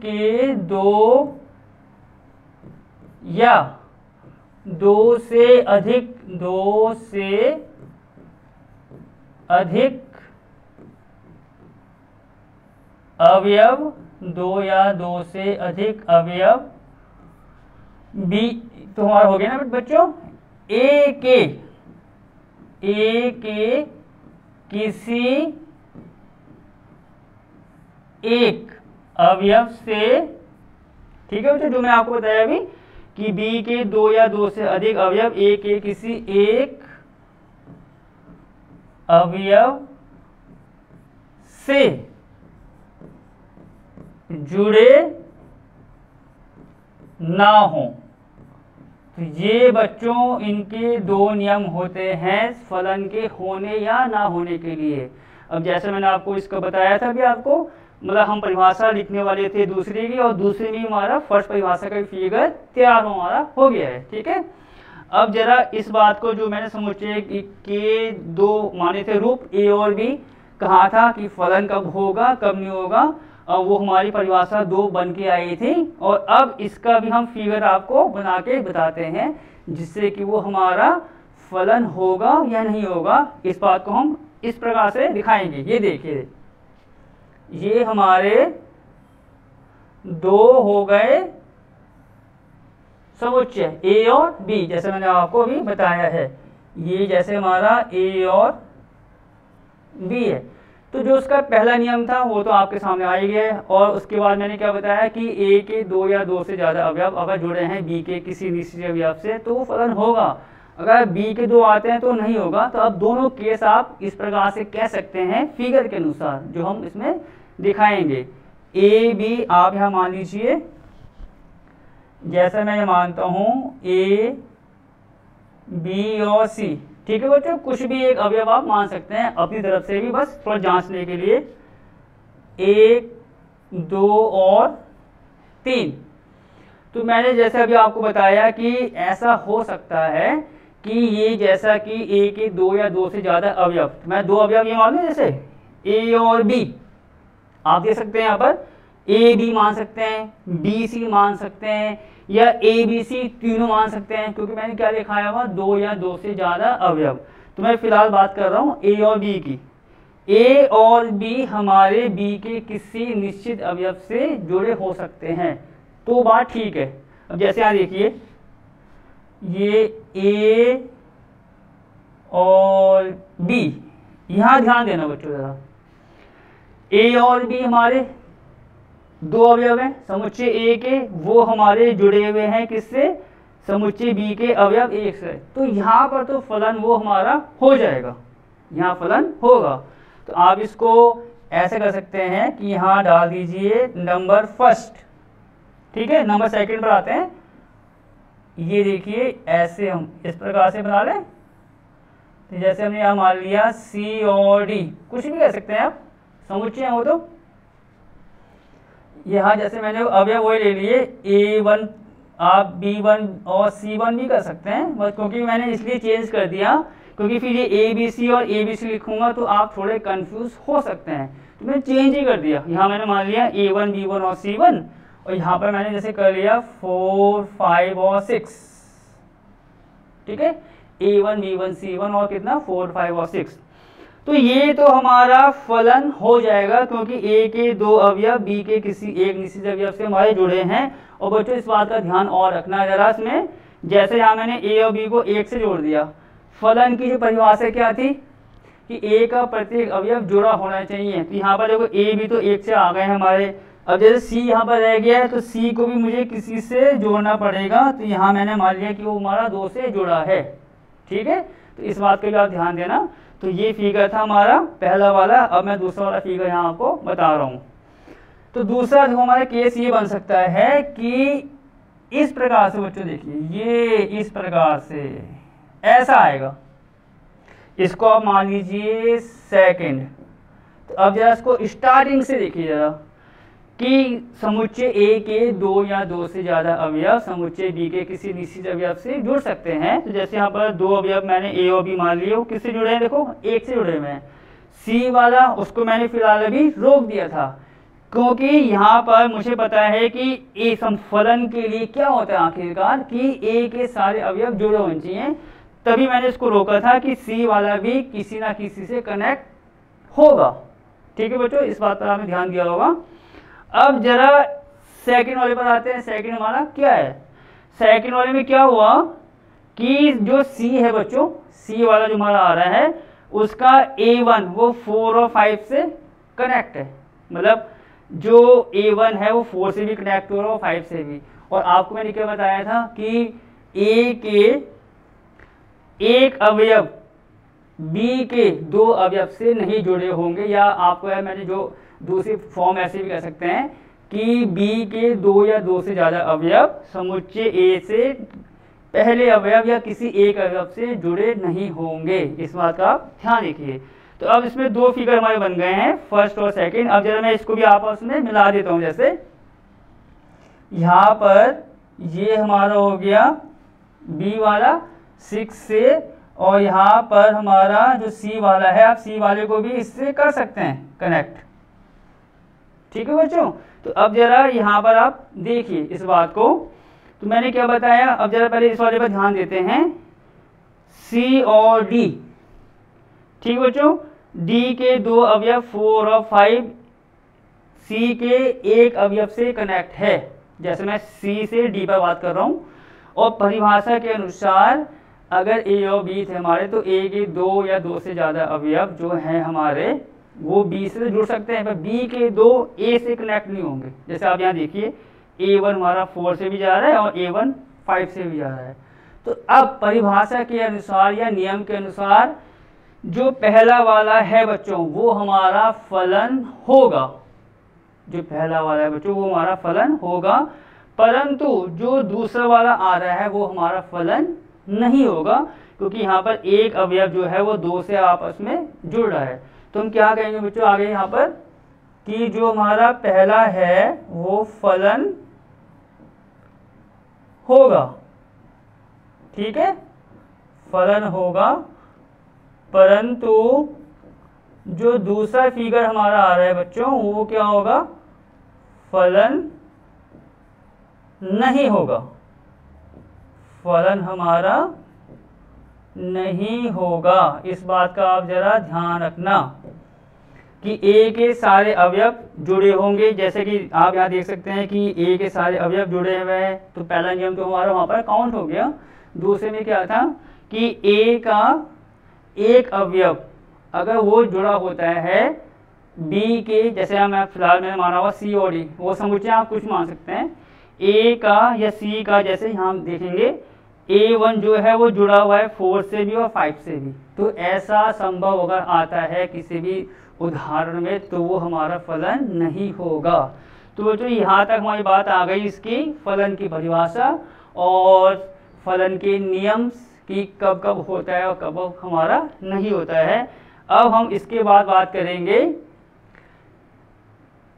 Speaker 1: के 2 या 2 से अधिक अवयव, 2 या 2 से अधिक अवयव B, तो हमारा हो गया ना बच्चों, A के किसी एक अवयव से, ठीक है बच्चों, जो मैं आपको बताया अभी कि B के 2 या 2 से अधिक अवयव A के किसी एक अवयव से जुड़े ना हो। तो ये बच्चों इनके दो नियम होते हैं फलन के होने या ना होने के लिए। अब जैसे मैंने आपको इसका बताया था भी आपको, मतलब हम परिभाषा लिखने वाले थे दूसरे की, और दूसरे में हमारा फर्स्ट परिभाषा का फिगर तैयार हमारा हो गया है। ठीक है, अब जरा इस बात को जो मैंने समुच्चय के दो माने थे रूप ए और बी, कहा था कि फलन कब होगा कब नहीं होगा, और वो हमारी परिभाषा दो बन के आई थी। और अब इसका भी हम फिगर आपको बना के बताते हैं, जिससे कि वो हमारा फलन होगा या नहीं होगा, इस बात को हम इस प्रकार से दिखाएंगे। ये देखिए, ये हमारे दो हो गए समुच्चय ए और बी, जैसे मैंने आपको अभी बताया है। ये जैसे हमारा ए और बी है, तो जो उसका पहला नियम था वो तो आपके सामने आ ही गया। और उसके बाद मैंने क्या बताया कि ए के दो या दो से ज्यादा अवयव अगर जुड़े हैं बी के किसी निश्चित अवयव से तो वो फलन होगा। अगर बी के दो आते हैं तो नहीं होगा। तो अब दोनों केस आप इस प्रकार से कह सकते हैं फिगर के अनुसार, जो हम इसमें दिखाएंगे। ए बी आप यहां मान लीजिए, जैसे मैं मानता हूं ए बी और सी। ठीक है बच्चों, कुछ भी एक अवयव आप मान सकते हैं अपनी तरफ से भी, बस थोड़ा जांचने के लिए। 1 2 और 3। तो मैंने जैसे अभी आपको बताया कि ऐसा हो सकता है कि ये जैसा कि ए के दो या दो से ज्यादा अवयव, तो मैं दो अवयव ये मान लूं, जैसे ए और बी आप दे सकते हैं यहाँ पर, ए बी मान सकते हैं, बी सी मान सकते हैं, या ए बी सी तीनों मान सकते हैं, क्योंकि मैंने क्या लिखाया हुआ दो या दो से ज्यादा अवयव। तो मैं फिलहाल बात कर रहा हूँ ए और बी की। ए और बी हमारे बी के किसी निश्चित अवयव से जुड़े हो सकते हैं, तो बात ठीक है। अब जैसे यहाँ देखिए, ये ए और बी, यहां ध्यान देना बच्चों जरा, ए और बी हमारे दो अवयव हैं समुच्चय ए के, वो हमारे जुड़े हुए हैं किससे, समुच्चय बी के अवयव एक से। तो यहाँ पर तो फलन वो हमारा हो जाएगा, यहाँ फलन होगा। तो आप इसको ऐसे कर सकते हैं कि यहाँ डाल दीजिए नंबर फर्स्ट। ठीक है, नंबर सेकंड पर आते हैं। ये देखिए ऐसे हम इस प्रकार से बना लें। तो जैसे हमने यहाँ मान लिया सी और डी, कुछ भी कह सकते हैं आप, समुच्चय हो तो। यहाँ जैसे मैंने अवयव वही ले लिए, A1 आप B1 और C1 भी कर सकते हैं, बस क्योंकि मैंने इसलिए चेंज कर दिया क्योंकि फिर ये ABC और ABC लिखूंगा तो आप थोड़े कंफ्यूज हो सकते हैं, तो मैंने चेंज ही कर दिया। यहाँ मैंने मान लिया A1 B1 और C1, और यहाँ पर मैंने जैसे कर लिया 4 5 और 6। ठीक है, A1 B1 C1 और कितना 4 5 और 6। तो ये तो हमारा फलन हो जाएगा, क्योंकि ए के दो अवयव बी के किसी एक निश्चित अवयव से हमारे जुड़े हैं। और बच्चों इस बात का ध्यान और रखना जरा इसमें, जैसे यहाँ मैंने ए और बी को एक से जोड़ दिया, फलन की जो परिभाषा क्या थी कि ए का प्रत्येक अवयव जुड़ा होना चाहिए। तो यहाँ पर देखो ए बी तो एक से आ गए हमारे। अब जैसे सी यहाँ पर रह गया है तो सी को भी मुझे किसी से जोड़ना पड़ेगा। तो यहाँ मैंने मान लिया कि वो हमारा दो से जुड़ा है। ठीक है, तो इस बात का भी आप ध्यान देना। तो ये फिगर था हमारा पहला वाला। अब मैं दूसरा वाला फिगर यहाँ आपको बता रहा हूँ। तो दूसरा देखो हमारा केस ये बन सकता है कि इस प्रकार से, बच्चों देखिए ये इस प्रकार से ऐसा आएगा, इसको आप मान लीजिए सेकंड। तो अब जरा इसको स्टार्टिंग से देखिए जरा कि समुच्चय ए के दो या दो से ज्यादा अवयव समुच्चय बी के किसी निश्चित अवयव से जुड़ सकते हैं। तो जैसे यहाँ पर दो अवयव मैंने ए और बी मान लिए, वो किससे जुड़े हैं, देखो एक से जुड़े हुए हैं। सी वाला उसको मैंने फिलहाल अभी रोक दिया था, क्योंकि यहाँ पर मुझे पता है कि ए फलन के लिए क्या होता है आखिरकार कि ए के सारे अवयव जुड़े होने चाहिए, तभी मैंने इसको रोका था कि सी वाला भी किसी ना किसी से कनेक्ट होगा। ठीक है बच्चों, इस बात पर आपने ध्यान दिया होगा। अब जरा सेकंड वाले पर आते हैं। सेकंड हमारा क्या है, सेकंड वाले में क्या हुआ कि जो सी है बच्चों, सी वाला जो हमारा आ रहा है उसका A1 वो 4 और 5 से कनेक्ट है, मतलब जो A1 है वो 4 से भी कनेक्ट हो रहा है और 5 से भी। और आपको मैंने क्या बताया था कि A के एक अवयव B के दो अवयव से नहीं जुड़े होंगे, या आपको मैंने जो दूसरी फॉर्म ऐसे भी कह सकते हैं कि B के दो या दो से ज्यादा अवयव समुच्चय A से पहले अवयव या किसी एक अवयव से जुड़े नहीं होंगे। इस बात का आप ध्यान रखिए। तो अब इसमें दो फिगर हमारे बन गए हैं, फर्स्ट और सेकंड। अब जरा मैं इसको भी आपस में मिला देता हूं। जैसे यहाँ पर ये हमारा हो गया बी वाला 6 से, और यहाँ पर हमारा जो सी वाला है, आप सी वाले को भी इससे कर सकते हैं कनेक्ट। ठीक है बच्चों। तो अब जरा यहाँ पर आप देखिए इस बात को। तो मैंने क्या बताया, अब जरा पहले इस वाले पर ध्यान देते हैं, सी और डी। ठीक बच्चों, डी के दो अवयव 4 और 5 सी के एक अवयव से कनेक्ट है। जैसे मैं सी से डी पर बात कर रहा हूं, और परिभाषा के अनुसार अगर ए और बी थे हमारे, तो ए के 2 या 2 से ज्यादा अवयव जो हैं हमारे वो बी से जुड़ सकते हैं, पर बी के 2 ए से कनेक्ट नहीं होंगे। जैसे आप यहाँ देखिए A1 हमारा 4 से भी जा रहा है और A1 5 से भी जा रहा है। तो अब परिभाषा के अनुसार या नियम के अनुसार जो पहला वाला है बच्चों वो हमारा फलन होगा। जो पहला वाला है बच्चों वो हमारा फलन होगा, परंतु जो दूसरा वाला आ रहा है वो हमारा फलन नहीं होगा, क्योंकि यहाँ पर एक अवयव जो है वो 2 से आपस में जुड़ रहा है। तो हम क्या कहेंगे बच्चों आगे यहाँ पर कि जो हमारा पहला है वो फलन होगा। ठीक है, फलन होगा, परंतु जो दूसरा फिगर हमारा आ रहा है बच्चों वो क्या होगा, फलन नहीं होगा। फलन हमारा नहीं होगा। इस बात का आप जरा ध्यान रखना कि ए के सारे अवयव जुड़े होंगे। जैसे कि आप यहाँ देख सकते हैं कि ए के सारे अवयव जुड़े हुए हैं, तो पहला नियम तो हमारा वहाँ पर काउंट हो गया। दूसरे में क्या था कि ए का एक अवयव अगर वो जुड़ा होता है बी के, जैसे मैं फिलहाल मैंने माना हुआ सी और डी, वो समुच्चय आप कुछ मान सकते हैं, ए का या सी का, जैसे यहाँ हम देखेंगे A1 जो है वो जुड़ा हुआ है 4 से भी और 5 से भी। तो ऐसा संभव अगर आता है किसी भी उदाहरण में तो वो हमारा फलन नहीं होगा। तो जो यहाँ तक हमारी बात आ गई इसकी फलन की परिभाषा और फलन के नियम कि कब कब होता है और कब हमारा नहीं होता है। अब हम इसके बाद बात करेंगे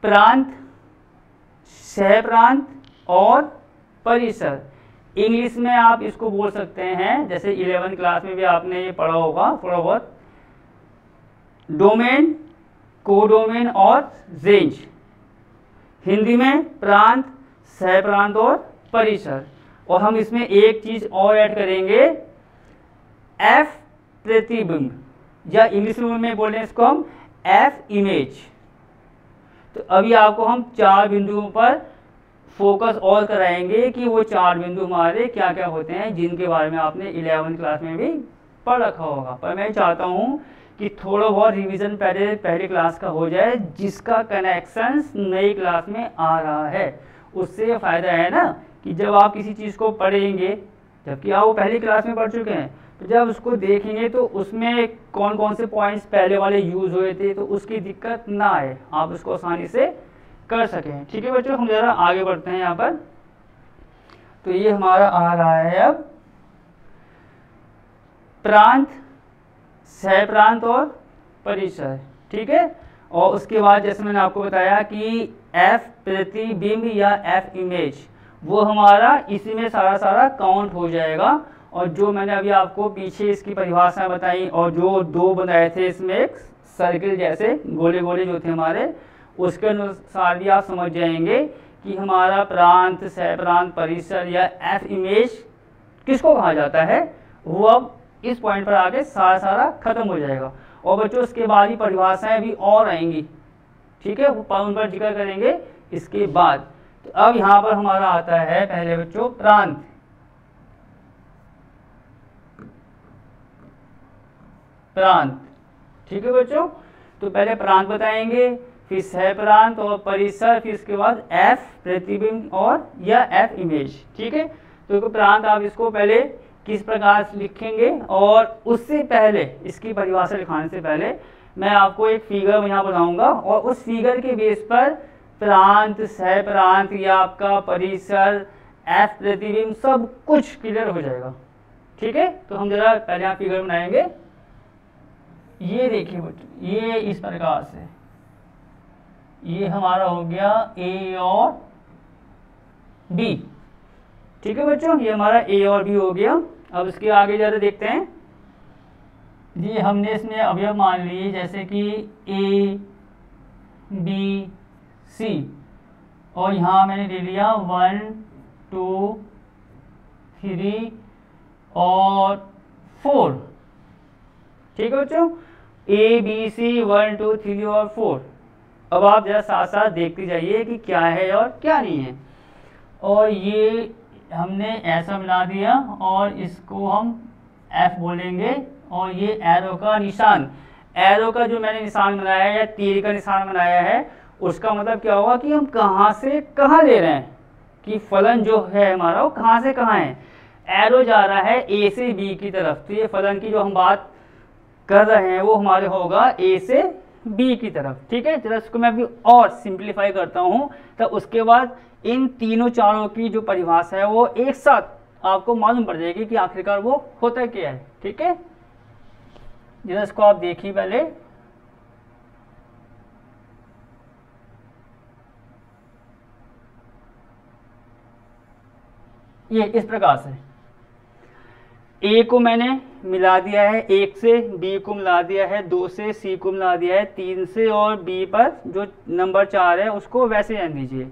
Speaker 1: प्रांत, सहप्रांत और परिसर। इंग्लिश में आप इसको बोल सकते हैं, जैसे 11वीं क्लास में भी आपने ये पढ़ा होगा थोड़ा बहुत, डोमेन, कोडोमेन और रेंज। हिंदी में प्रांत, सहप्रांत और परिसर। और हम इसमें एक चीज और ऐड करेंगे, एफ प्रतिबिंब, या इंग्लिश में बोल रहे हैं इसको हम एफ इमेज। तो अभी आपको हम 4 बिंदुओं पर फोकस और कराएंगे कि वो 4 बिंदु हमारे क्या क्या होते हैं, जिनके बारे में आपने 11वीं क्लास में भी पढ़ रखा होगा। पर मैं चाहता हूँ कि थोड़ा बहुत रिवीजन पहले क्लास का हो जाए, जिसका कनेक्शन नई क्लास में आ रहा है। उससे फ़ायदा है ना कि जब आप किसी चीज़ को पढ़ेंगे, जबकि आप वो पहली क्लास में पढ़ चुके हैं, तो जब उसको देखेंगे तो उसमें कौन कौन से पॉइंट्स पहले वाले यूज़ हुए थे, तो उसकी दिक्कत ना आए, आप उसको आसानी से कर सकें। ठीक है बच्चों, हम जरा आगे बढ़ते हैं यहाँ पर। तो ये हमारा आ रहा है अब प्रांत, सहप्रांत और परिसर। ठीक है, और उसके बाद जैसे मैंने आपको बताया कि एफ प्रतिबिंब या एफ इमेज, वो हमारा इसी में सारा काउंट हो जाएगा। और जो मैंने अभी आपको पीछे इसकी परिभाषा बताई और जो 2 बनाए थे इसमें एक सर्किल जैसे गोले गोले जो थे हमारे, उसके अनुसार भी आप समझ जाएंगे कि हमारा प्रांत, सहप्रांत, परिसर या एफ इमेज किसको कहा जाता है। वो अब इस पॉइंट पर आके सारा खत्म हो जाएगा। और बच्चों उसके बाद ही परिभाषाएं भी और आएंगी, ठीक है, उन पर जिक्र करेंगे इसके बाद। तो अब यहाँ पर हमारा आता है पहले बच्चों प्रांत। प्रांत, ठीक है बच्चों, तो पहले प्रांत बताएंगे, फिर सहप्रांत और परिसर, फिर इसके बाद एफ प्रतिबिंब और या एफ इमेज। ठीक है, तो प्रांत आप इसको पहले किस प्रकार से लिखेंगे, और उससे पहले इसकी परिभाषा लिखाने से पहले मैं आपको एक फिगर यहाँ बनाऊंगा और उस फिगर के बेस पर प्रांत, सहप्रांत या आपका परिसर, एफ प्रतिबिंब, सब कुछ क्लियर हो जाएगा। ठीक है, तो हम जरा पहले यहाँ फिगर बनाएंगे। ये देखिए बच्चों, ये इस प्रकार से, ये हमारा हो गया ए और बी। ठीक है बच्चों, ये हमारा ए और बी हो गया। अब इसके आगे जरा देखते हैं। ये हमने इसमें अवयव मान लिए जैसे कि ए बी सी, और यहाँ मैंने ले लिया 1 2 3 और 4। ठीक है बच्चों, ए बी सी 1 2 3 और 4। अब आप जरा साथ साथ देखते जाइए कि क्या है और क्या नहीं है। और ये हमने ऐसा मिला दिया और इसको हम एफ बोलेंगे, और ये एरो का निशान, एरो का जो मैंने निशान बनाया है या तीर का निशान बनाया है, उसका मतलब क्या होगा कि हम कहाँ से कहाँ ले रहे हैं, कि फलन जो है हमारा वो कहाँ से कहाँ है। एरो जा रहा है ए से बी की तरफ, तो ये फलन की जो हम बात कर रहे हैं वो हमारे होगा ए से बी की तरफ। ठीक है, जरा इसको मैं अभी और सिंप्लीफाई करता हूँ, तो उसके बाद इन तीनों चारों की जो परिभाषा है वो एक साथ आपको मालूम पड़ जाएगी कि आखिरकार वो होता क्या है। ठीक है, जरा इसको आप देखिए पहले। ये इस प्रकार से ए को मैंने मिला दिया है 1 से, बी को मिला दिया है 2 से, सी को मिला दिया है 3 से, और बी पर जो नंबर 4 है उसको वैसे रहने दीजिए,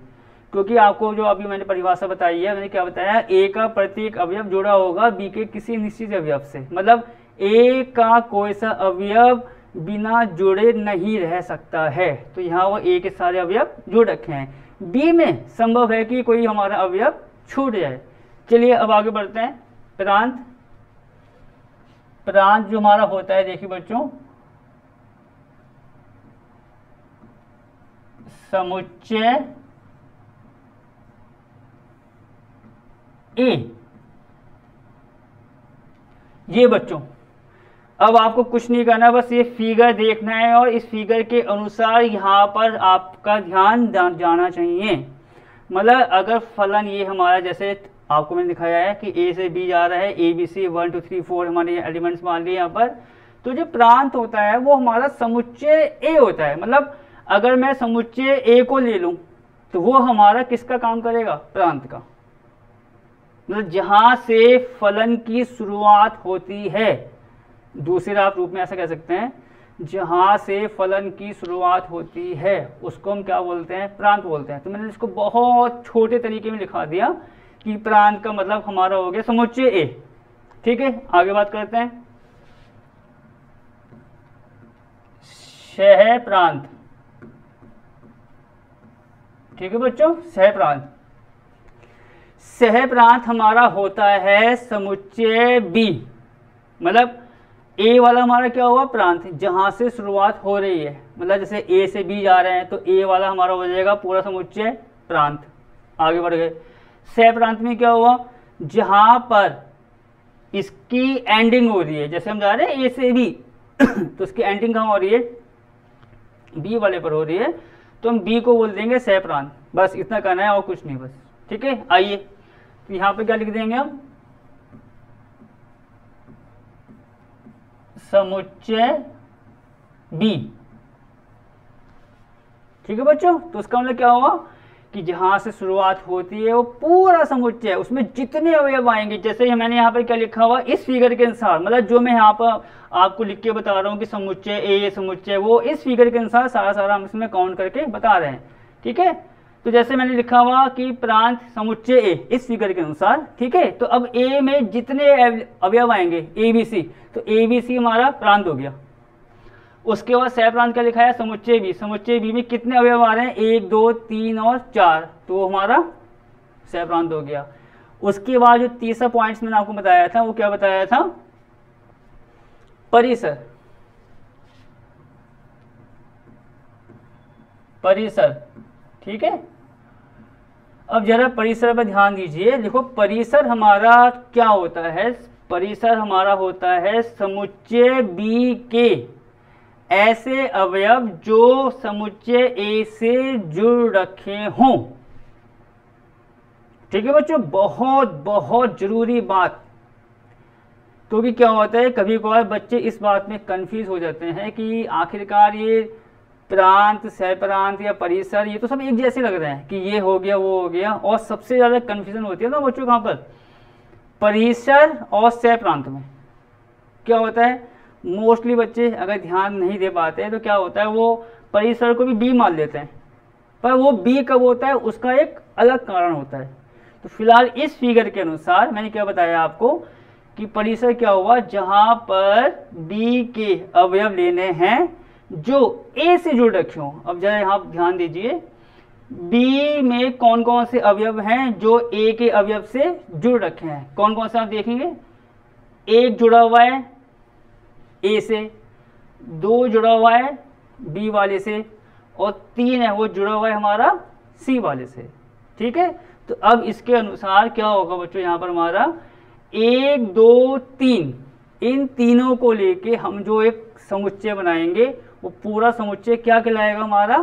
Speaker 1: क्योंकि आपको जो अभी मैंने परिभाषा बताई है, मैंने क्या बताया, ए का प्रत्येक अवयव जुड़ा होगा बी के किसी निश्चित अवयव से। मतलब ए का कोई सा अवयव बिना जुड़े नहीं रह सकता है, तो यहाँ वो ए के सारे अवयव जुड़ रखे हैं। बी में संभव है कि कोई हमारा अवयव छूट जाए। चलिए अब आगे बढ़ते हैं। प्रांत, प्रांत जो हमारा होता है, देखिए बच्चों, समुच्चय ए। ये बच्चों अब आपको कुछ नहीं करना, बस ये फिगर देखना है और इस फिगर के अनुसार यहाँ पर आपका ध्यान जाना चाहिए। मतलब अगर फलन ये हमारा, जैसे आपको मैंने दिखाया है कि ए से बी जा रहा है, ए बी सी 1 2 3 4 हमारे एलिमेंट्स मान लिए यहाँ पर, तो जो प्रांत होता है वो हमारा समुच्चय ए होता है। मतलब अगर मैं समुच्चय ए को ले लूँ तो वो हमारा किसका काम करेगा, प्रांत का। मतलब जहाँ से फलन की शुरुआत होती है, दूसरे आप रूप में ऐसा कह सकते हैं, जहाँ से फलन की शुरुआत होती है उसको हम क्या बोलते हैं, प्रांत बोलते हैं। तो मैंने इसको बहुत छोटे तरीके में लिखा दिया कि प्रांत का मतलब हमारा हो गया समुच्चय ए। ठीक है, आगे बात करते हैं। सह प्रांत। ठीक है बच्चों, सह प्रांत, सह प्रांत हमारा होता है समुच्चय बी। मतलब ए वाला हमारा क्या हुआ, प्रांत, जहां से शुरुआत हो रही है। मतलब जैसे ए से बी जा रहे हैं तो ए वाला हमारा हो जाएगा पूरा समुच्चय प्रांत। आगे बढ़ गए। सह प्रांत में क्या हुआ, जहां पर इसकी एंडिंग हो रही है, जैसे हम जा रहे हैं ए से बी तो इसकी एंडिंग कहाँ हो रही है, बी वाले पर हो रही है, तो हम बी को बोल देंगे सह प्रांत। बस इतना करना है और कुछ नहीं, बस। ठीक है, आइए तो यहाँ पे क्या लिख देंगे हम, समुच्चय बी। ठीक है बच्चों, तो उसका मतलब क्या हुआ कि जहां से शुरुआत होती है वो पूरा समुच्चय, उसमें जितने अवयव आएंगे, जैसे मैंने यहाँ पर क्या लिखा हुआ इस फिगर के अनुसार, मतलब जो मैं यहाँ पर आपको लिख के बता रहा हूँ कि समुच्चय ए समुच्चय, वो इस फिगर के अनुसार सारा हम इसमें काउंट करके बता रहे हैं। ठीक है, तो जैसे मैंने लिखा हुआ कि प्रांत समुच्चय ए इस फिगर के अनुसार। ठीक है, तो अब ए में जितने अवयव आएंगे ए बी सी, तो ए बी सी हमारा प्रांत हो गया। उसके बाद सह प्रांत का लिखा है समुच्चय बी, समुच्चय बी में कितने अवयव आ रहे हैं, 1 2 3 और 4, तो हमारा सह प्रांत हो गया। उसके बाद जो तीसरा पॉइंट्स मैंने आपको बताया था वो क्या बताया था, परिसर। परिसर, ठीक है। अब जरा परिसर पर ध्यान दीजिए। देखो परिसर हमारा क्या होता है, परिसर हमारा होता है समुच्चय बी के ऐसे अवयव जो समुच्चय ए से जुड़ रखे हों। ठीक है बच्चों, बहुत बहुत जरूरी बात। क्योंकि क्या होता है कभी कभार बच्चे इस बात में कंफ्यूज हो जाते हैं कि आखिरकार ये प्रांत, सह प्रांत या परिसर ये तो सब एक जैसे लग रहे हैं कि ये हो गया वो हो गया, और सबसे ज़्यादा कन्फ्यूजन होती है ना बच्चों कहाँ पर, परिसर और सह प्रांत में। क्या होता है मोस्टली बच्चे अगर ध्यान नहीं दे पाते हैं तो क्या होता है वो परिसर को भी बी मान लेते हैं, पर वो बी कब होता है उसका एक अलग कारण होता है। तो फिलहाल इस फिगर के अनुसार मैंने क्या बताया आपको कि परिसर क्या हुआ, जहां पर बी के अवयव लेने हैं जो ए से जुड़ रखे हों। अब जरा यहाँ ध्यान दीजिए, बी में कौन कौन से अवयव हैं जो ए के अवयव से जुड़ रखे हैं, कौन कौन से आप देखेंगे, एक जुड़ा हुआ है ए से, दो जुड़ा हुआ है बी वाले से, और तीन है वो जुड़ा हुआ है हमारा सी वाले से। ठीक है, तो अब इसके अनुसार क्या होगा बच्चों, यहाँ पर हमारा 1 2 3 इन तीनों को लेके हम जो एक समुच्चय बनाएंगे वो पूरा समुच्चय क्या कहलाएगा हमारा,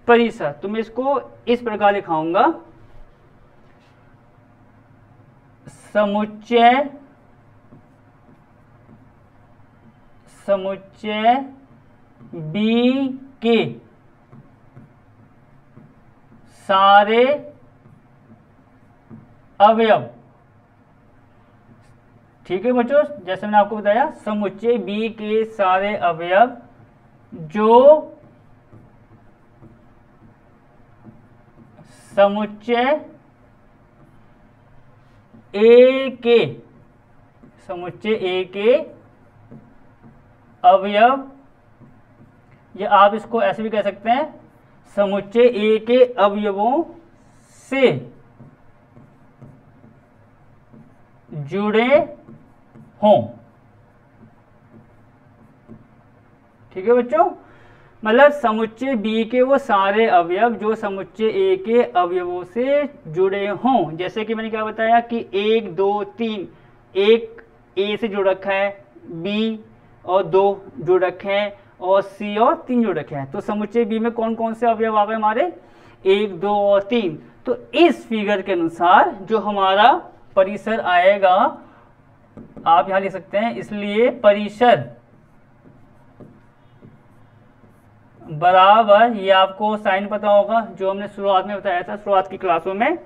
Speaker 1: परिसर। तो मैं इसको इस प्रकार लिखाऊंगा, समुच्चय बी के सारे अवयव। ठीक है बच्चों, जैसे मैंने आपको बताया समुच्चय बी के सारे अवयव जो समुच्चय ए के अवयव, या आप इसको ऐसे भी कह सकते हैं समुच्चय ए के अवयवों से जुड़े हों। ठीक है बच्चों, मतलब समुच्चय बी के वो सारे अवयव जो समुच्चय ए के अवयवों से जुड़े हों। जैसे कि मैंने क्या बताया कि 1 2 3 एक ए से जुड़ रखा है, बी और 2 जुड़ रखे हैं, और सी और 3 जुड़ रखे हैं। तो समुच्चय बी में कौन कौन से अवयव आ गए हमारे, 1 2 और 3। तो इस फिगर के अनुसार जो हमारा परिसर आएगा आप यहां लिख सकते हैं, इसलिए परिसर बराबर, ये आपको साइन पता होगा जो हमने शुरुआत में बताया था, शुरुआत की क्लासों में,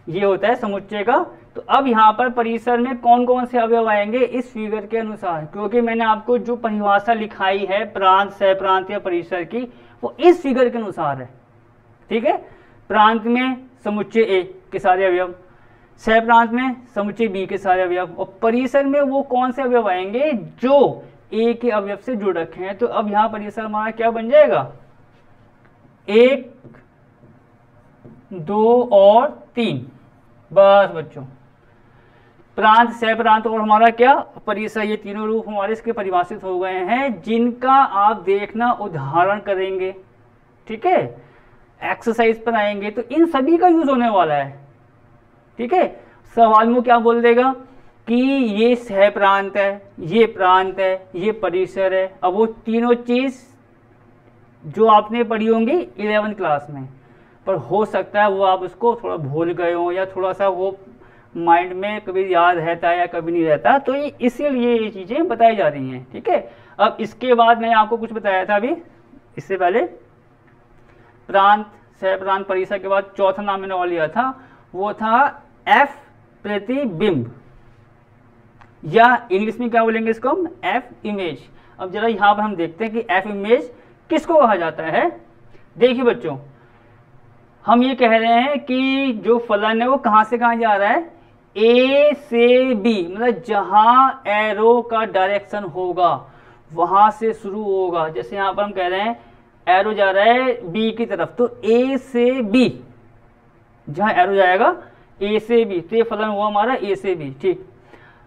Speaker 1: ये होता है समुच्चय का। तो अब यहाँ पर परिसर में कौन कौन से अवयव आएंगे इस फिगर के अनुसार, क्योंकि मैंने आपको जो परिभाषा लिखाई है प्रांत, सह प्रांत या परिसर की, वो इस फिगर के अनुसार है। ठीक है, प्रांत में समुच्चय ए के सारे अवयव, सह प्रांत में समुच्चय बी के सारे अवयव, और परिसर में वो कौन से अवयव आएंगे जो ए के अवयव से जुड़ रखे हैं। तो अब यहाँ परिसर हमारा क्या बन जाएगा, 1 2 और 3। बस बच्चों, प्रांत, सह प्रांत और हमारा क्या परिसर, ये तीनों रूप हमारे इसके परिभाषित हो गए हैं, जिनका आप देखना उदाहरण करेंगे। ठीक है, एक्सरसाइज पर आएंगे तो इन सभी का यूज होने वाला है। ठीक है, सवाल में क्या बोल देगा कि ये सह प्रांत है, ये प्रांत है, ये परिसर है। अब वो तीनों चीज जो आपने पढ़ी होंगी 11वीं क्लास में, पर हो सकता है वो आप उसको थोड़ा भूल गए हो, या थोड़ा सा वो माइंड में कभी याद रहता है या कभी नहीं रहता, तो इसीलिए ये चीज़ें बताई जा रही हैं। ठीक है, अब इसके बाद मैंने आपको कुछ बताया था अभी इससे पहले, प्रांत, सह प्रांत, परिसर के बाद चौथा नाम मैंने और लिया था, वो था एफ प्रतिबिंब, या इंग्लिश में क्या बोलेंगे इसको हम, एफ इमेज। अब जरा यहाँ पर हम देखते हैं कि एफ इमेज किसको कहा जाता है। देखिए बच्चों, हम ये कह रहे हैं कि जो फलन है वो कहाँ से कहाँ जा रहा है, ए से बी, मतलब जहां एरो का डायरेक्शन होगा वहां से शुरू होगा। जैसे यहाँ पर हम कह रहे हैं एरो जा रहा है बी की तरफ, तो ए से बी, जहां एरो जाएगा ए से बी, तो ये फलन हुआ हमारा ए से बी। ठीक,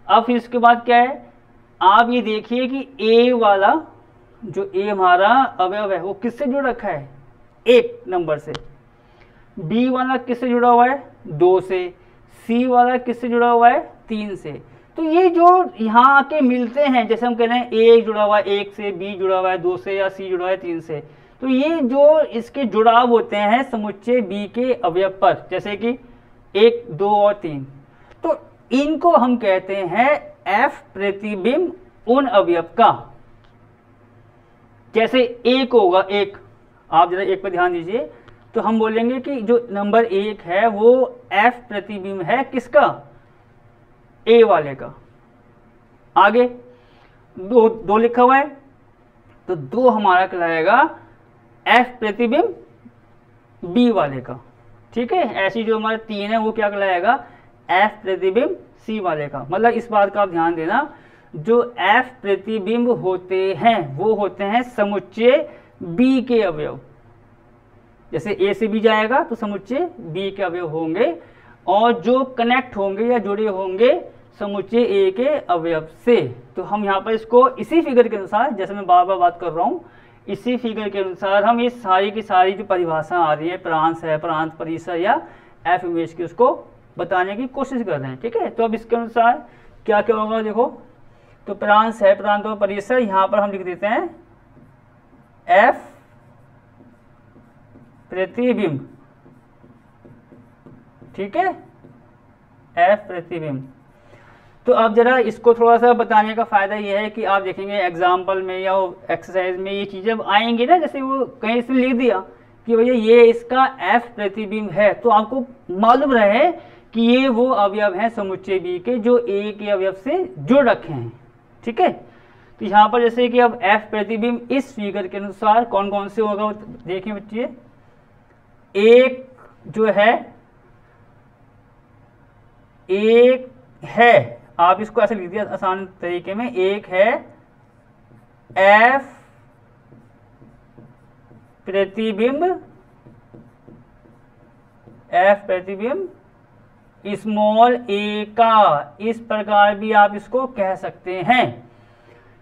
Speaker 1: अब फिर इसके बाद क्या है, आप ये देखिए कि ए वाला जो ए हमारा अवयव है वो किससे जुड़ रखा है, 1 नंबर से। बी वाला किससे जुड़ा हुआ है, 2 से। सी वाला किससे जुड़ा हुआ है, 3 से। तो ये जो यहाँ आके मिलते हैं, जैसे हम कह रहे हैं ए जुड़ा हुआ है 1 से, बी जुड़ा हुआ है 2 से, या सी जुड़ा हुआ है 3 से, तो ये जो इसके जुड़ाव होते हैं समुच्चय बी के अवयव पर, जैसे कि 1, 2 और 3, तो इनको हम कहते हैं एफ प्रतिबिंब उन अवयव का। जैसे एक होगा, एक, आप जरा एक पर ध्यान दीजिए, तो हम बोलेंगे कि जो नंबर 1 है वो एफ प्रतिबिंब है किसका, ए वाले का। आगे 2 लिखा हुआ है, तो 2 हमारा कहलाएगा एफ प्रतिबिंब बी वाले का। ठीक है, ऐसी जो हमारा 3 है वो क्या कहलाएगा, एफ प्रतिबिंब सी वाले का। मतलब इस बात का आप ध्यान देना, जो एफ प्रतिबिंब होते हैं वो होते हैं समुच्चय बी के अवयव। जैसे ए से बी जाएगा तो समुच्चय बी के अवयव होंगे, और जो कनेक्ट होंगे या जुड़े होंगे समुच्चय ए के अवयव से। तो हम यहाँ पर इसको इसी फिगर के अनुसार, जैसे मैं बार बार बात कर रहा हूँ, इसी फिगर के अनुसार हम ये सारी की सारी जो परिभाषा आ रही है, प्रांश है, प्रांत परिसर या एफ इमेज की, उसको बताने की कोशिश कर रहे हैं। ठीक है, तो अब इसके अनुसार क्या क्या होगा देखो, तो प्रांश है, प्रांत और परिसर, यहाँ पर हम लिख देते हैं एफ प्रतिबिंब। ठीक है, एफ प्रतिबिंब। तो अब जरा इसको थोड़ा सा बताने का फायदा ये है कि आप देखेंगे एग्जाम्पल में या एक्सरसाइज में ये चीजें अब आएंगी ना, जैसे वो कहीं से लिख दिया कि भैया ये इसका एफ प्रतिबिंब है, तो आपको मालूम रहे कि ये वो अवयव हैं समुच्चय बी के जो ए के अवयव से जुड़ रखे हैं। ठीक है, तो यहाँ पर जैसे कि अब एफ प्रतिबिंब इस फिगर के अनुसार कौन कौन से होगा देखिए बच्चे। एक जो है, एक है, आप इसको ऐसे लिख दिया आसान तरीके में, एक है एफ प्रतिबिंब, एफ प्रतिबिंब स्मॉल ए का। इस प्रकार भी आप इसको कह सकते हैं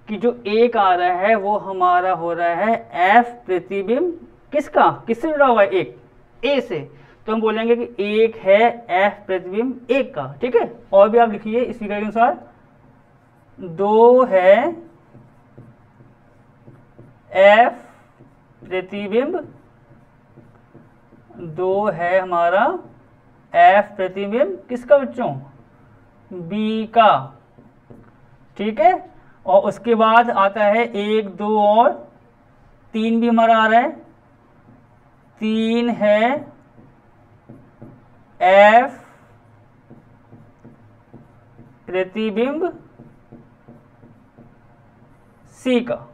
Speaker 1: कि जो एक आ रहा है वो हमारा हो रहा है एफ प्रतिबिंब किसका, किससे जुड़ा हुआ है, एक, ए से, तो हम बोलेंगे कि एक है एफ प्रतिबिंब एक का। ठीक है, और भी आप लिखिए इस फिगर के अनुसार, 2 है एफ प्रतिबिंब, 2 है हमारा एफ प्रतिबिंब किसका बच्चों, बी का। ठीक है, और उसके बाद आता है 1, 2 और 3 भी हमारा आ रहा है, 3 है एफ प्रतिबिंब सी का।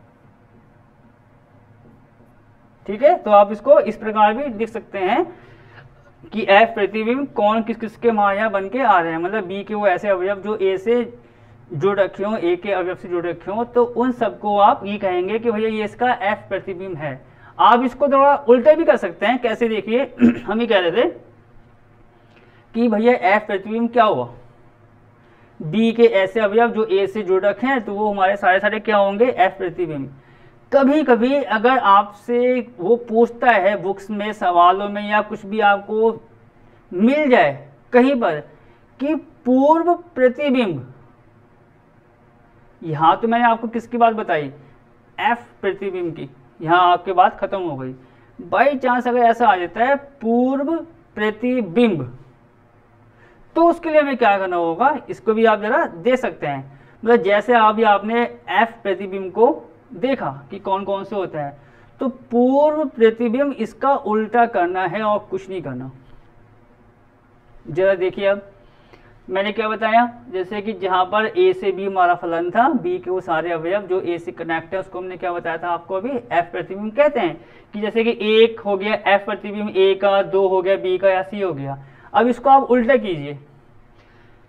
Speaker 1: ठीक है, तो आप इसको इस प्रकार भी लिख सकते हैं कि एफ प्रतिबिंब कौन किस किस के माया बन के आ रहे हैं, मतलब बी के वो ऐसे अवयव जो ए से जुड़ रखे हो, ए के अवयव से जुड़ रखे हो, तो उन सबको आप ये कहेंगे कि भैया ये इसका एफ प्रतिबिंब है। आप इसको थोड़ा उल्टा भी कर सकते हैं, कैसे देखिए हम ही कह रहे थे कि भैया एफ प्रतिबिंब क्या हुआ, बी के ऐसे अवयव जो ए से जुड़ रखे हैं तो वो हमारे सारे क्या होंगे, एफ प्रतिबिंब। कभी कभी अगर आपसे वो पूछता है बुक्स में, सवालों में, या कुछ भी आपको मिल जाए कहीं पर कि पूर्व प्रतिबिंब, यहाँ तो मैंने आपको किसकी बात बताई, एफ प्रतिबिंब की, यहाँ आपके बात खत्म हो गई। बाई चांस अगर ऐसा आ जाता है पूर्व प्रतिबिंब, तो उसके लिए हमें क्या करना होगा, इसको भी आप जरा दे सकते हैं। मतलब जैसे आपने एफ प्रतिबिंब को देखा कि कौन कौन से होता है, तो पूर्व प्रतिबिंब इसका उल्टा करना है और कुछ नहीं करना। जरा देखिए, अब मैंने क्या बताया, जैसे कि जहां पर ए से बी हमारा फलन था, बी के वो सारे अवयव जो ए से कनेक्ट है उसको हमने क्या बताया था आपको, अभी एफ प्रतिबिंब कहते हैं। कि जैसे कि एक हो गया एफ प्रतिबिंब ए का, 2 हो गया बी का, या सी हो गया। अब इसको आप उल्टा कीजिए,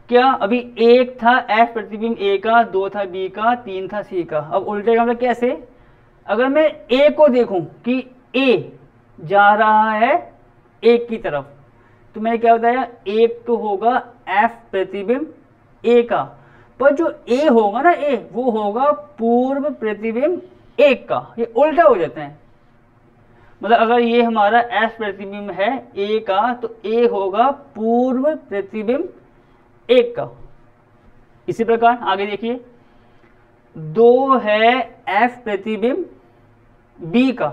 Speaker 1: क्या अभी एक था एफ प्रतिबिंब ए का, 2 था बी का, 3 था सी का। अब उल्टे का मतलब कैसे, अगर मैं ए को देखूं कि ए जा रहा है एक की तरफ, तो मैंने क्या बताया, एक तो होगा एफ प्रतिबिंब ए का, पर जो ए होगा ना, ए वो होगा पूर्व प्रतिबिंब एक का। ये उल्टा हो जाते हैं, मतलब अगर ये हमारा एफ प्रतिबिंब है ए का, तो ए होगा पूर्व प्रतिबिंब एक का। इसी प्रकार आगे देखिए, 2 है एफ प्रतिबिंब बी का,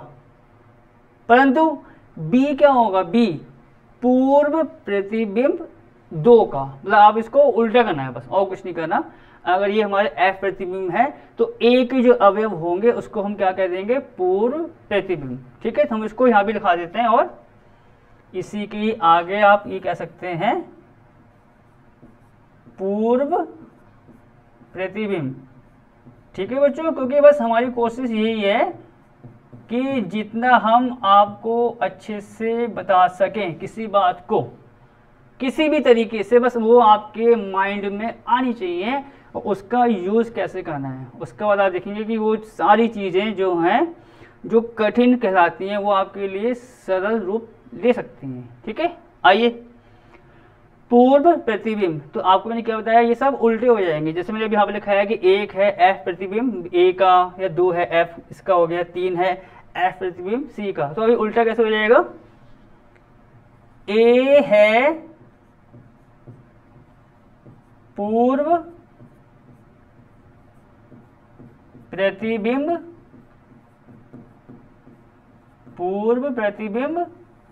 Speaker 1: परंतु बी क्या होगा, बी पूर्व प्रतिबिंब 2 का, मतलब आप इसको उल्टा करना है बस, और कुछ नहीं करना। अगर ये हमारे F प्रतिबिंब है तो A के जो अवयव होंगे उसको हम क्या कह देंगे, पूर्व प्रतिबिंब। ठीक है, तो हम इसको यहाँ भी लिखा देते हैं, और इसी के आगे आप ये कह सकते हैं पूर्व प्रतिबिंब। ठीक है बच्चों, क्योंकि बस हमारी कोशिश यही है कि जितना हम आपको अच्छे से बता सकें किसी बात को, किसी भी तरीके से, बस वो आपके माइंड में आनी चाहिए, और उसका यूज़ कैसे करना है उसका बाद आप देखेंगे कि वो सारी चीज़ें जो हैं जो कठिन कहलाती हैं वो आपके लिए सरल रूप ले सकती हैं। ठीक है, आइए पूर्व प्रतिबिंब, तो आपको मैंने क्या बताया, ये सब उल्टे हो जाएंगे। जैसे मैंने अभी यहाँ पे लिखा है कि 1 है F प्रतिबिंब A का, या 2 है F इसका हो गया, 3 है F प्रतिबिंब C का, तो अभी उल्टा कैसे हो जाएगा, A है पूर्व प्रतिबिंब, पूर्व प्रतिबिंब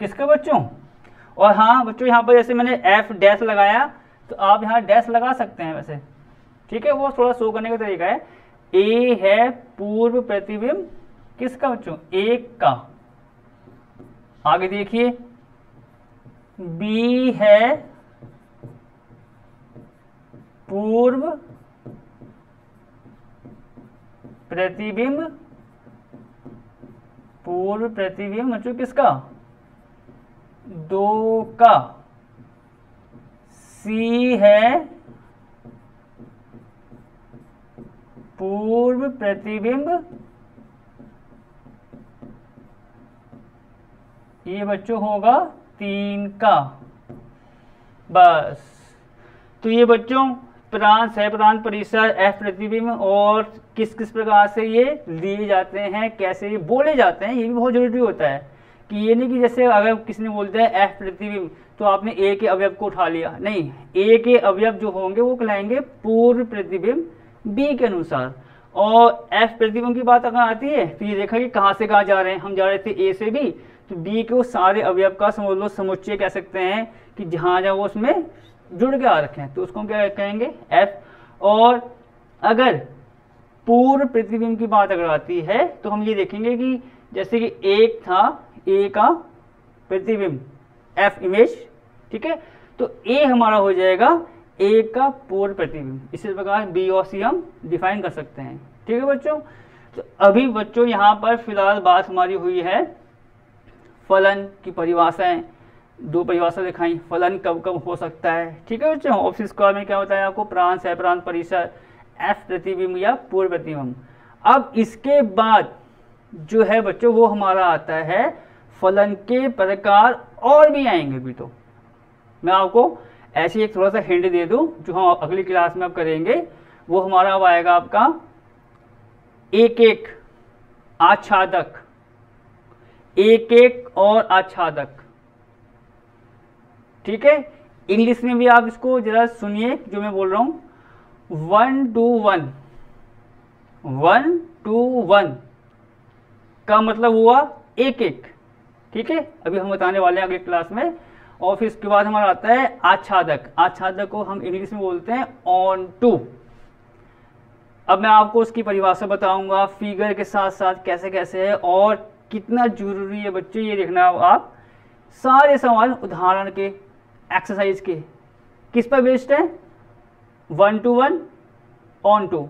Speaker 1: किसका बच्चों, और हाँ बच्चों यहाँ पर जैसे मैंने F डैश लगाया तो आप यहाँ डैश लगा सकते हैं वैसे। ठीक है, वो थोड़ा शो करने का तरीका है। A है पूर्व प्रतिबिंब किसका बच्चों, 1 का। आगे देखिए B है पूर्व प्रतिबिंब, पूर्व प्रतिबिंब बच्चों किसका, 2 का। C है पूर्व प्रतिबिंब, ये बच्चों होगा 3 का। बस, तो ये बच्चों प्रांत है, प्रांत परिसर, F प्रतिबिंब, और किस किस प्रकार से ये लिए जाते हैं, कैसे ये बोले जाते हैं, ये भी बहुत जरूरी होता है। कि ये नहीं कि जैसे अगर किसी ने बोलते हैं F प्रतिबिंब तो आपने A के अवयव को उठा लिया, नहीं, A के अवयव जो होंगे वो कहलाएंगे पूर्व प्रतिबिंब B के अनुसार। और F प्रतिबिंब की बात अगर आती है तो ये देखा कि कहाँ से कहाँ जा रहे हैं, हम जा रहे थे A से B, तो B के वो सारे अवयव का समझ लो समुच्चय कह सकते हैं कि जहाँ जहाँ वो उसमें जुड़ के आ रखे हैं, तो उसको क्या कहेंगे, F। और अगर पूर्व प्रतिबिंब की बात अगर आती है तो हम ये देखेंगे कि जैसे कि एक था A का प्रतिबिंब, F इमेज, ठीक है, तो A हमारा हो जाएगा A का पूर्व प्रतिबिंब। इसी प्रकार B और C हम डिफाइन कर सकते हैं। ठीक है बच्चों, तो अभी बच्चों यहाँ पर फिलहाल बात हमारी हुई है फलन की परिभाषाएं, 2 परिभाषा दिखाई, फलन कब कब हो सकता है। ठीक है बच्चों, ऑप्शन स्क्वायर में क्या बताया आपको, प्रांत है, प्रांत परिसर, F प्रतिबिंब या पूर्व प्रतिबिंब। अब इसके बाद जो है बच्चों वो हमारा आता है फलन के प्रकार, और भी आएंगे भी, तो मैं आपको ऐसे एक थोड़ा सा हिंट दे दूं जो हम अगली क्लास में अब करेंगे। वो हमारा अब आएगा आपका एक एक आच्छादक, एक एक और आच्छादक। ठीक है, इंग्लिश में भी आप इसको जरा सुनिए जो मैं बोल रहा हूं, 1 to 1, 1 to 1 का मतलब हुआ एक एक। ठीक है, अभी हम बताने वाले हैं अगली क्लास में। और फिर इसके बाद हमारा आता है आच्छादक, आच्छादक को हम इंग्लिश में बोलते हैं ऑन टू। अब मैं आपको उसकी परिभाषा बताऊंगा फिगर के साथ साथ कैसे कैसे है और कितना जरूरी है बच्चों, ये देखना आप। सारे सवाल उदाहरण के, एक्सरसाइज के किस पर बेस्ड है, 1 to 1 ऑन टू,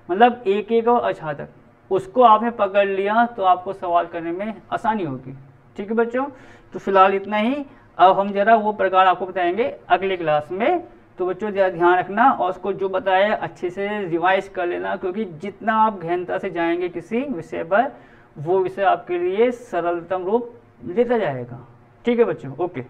Speaker 1: मतलब एक एक और आच्छादक, उसको आपने पकड़ लिया तो आपको सवाल करने में आसानी होगी। ठीक है बच्चों, तो फिलहाल इतना ही। अब हम जरा वो प्रकार आपको बताएंगे अगले क्लास में, तो बच्चों जरा ध्यान रखना और उसको जो बताया अच्छे से रिवाइज कर लेना, क्योंकि जितना आप गहनता से जाएंगे किसी विषय पर वो विषय आपके लिए सरलतम रूप लेता जाएगा। ठीक है बच्चों, ओके।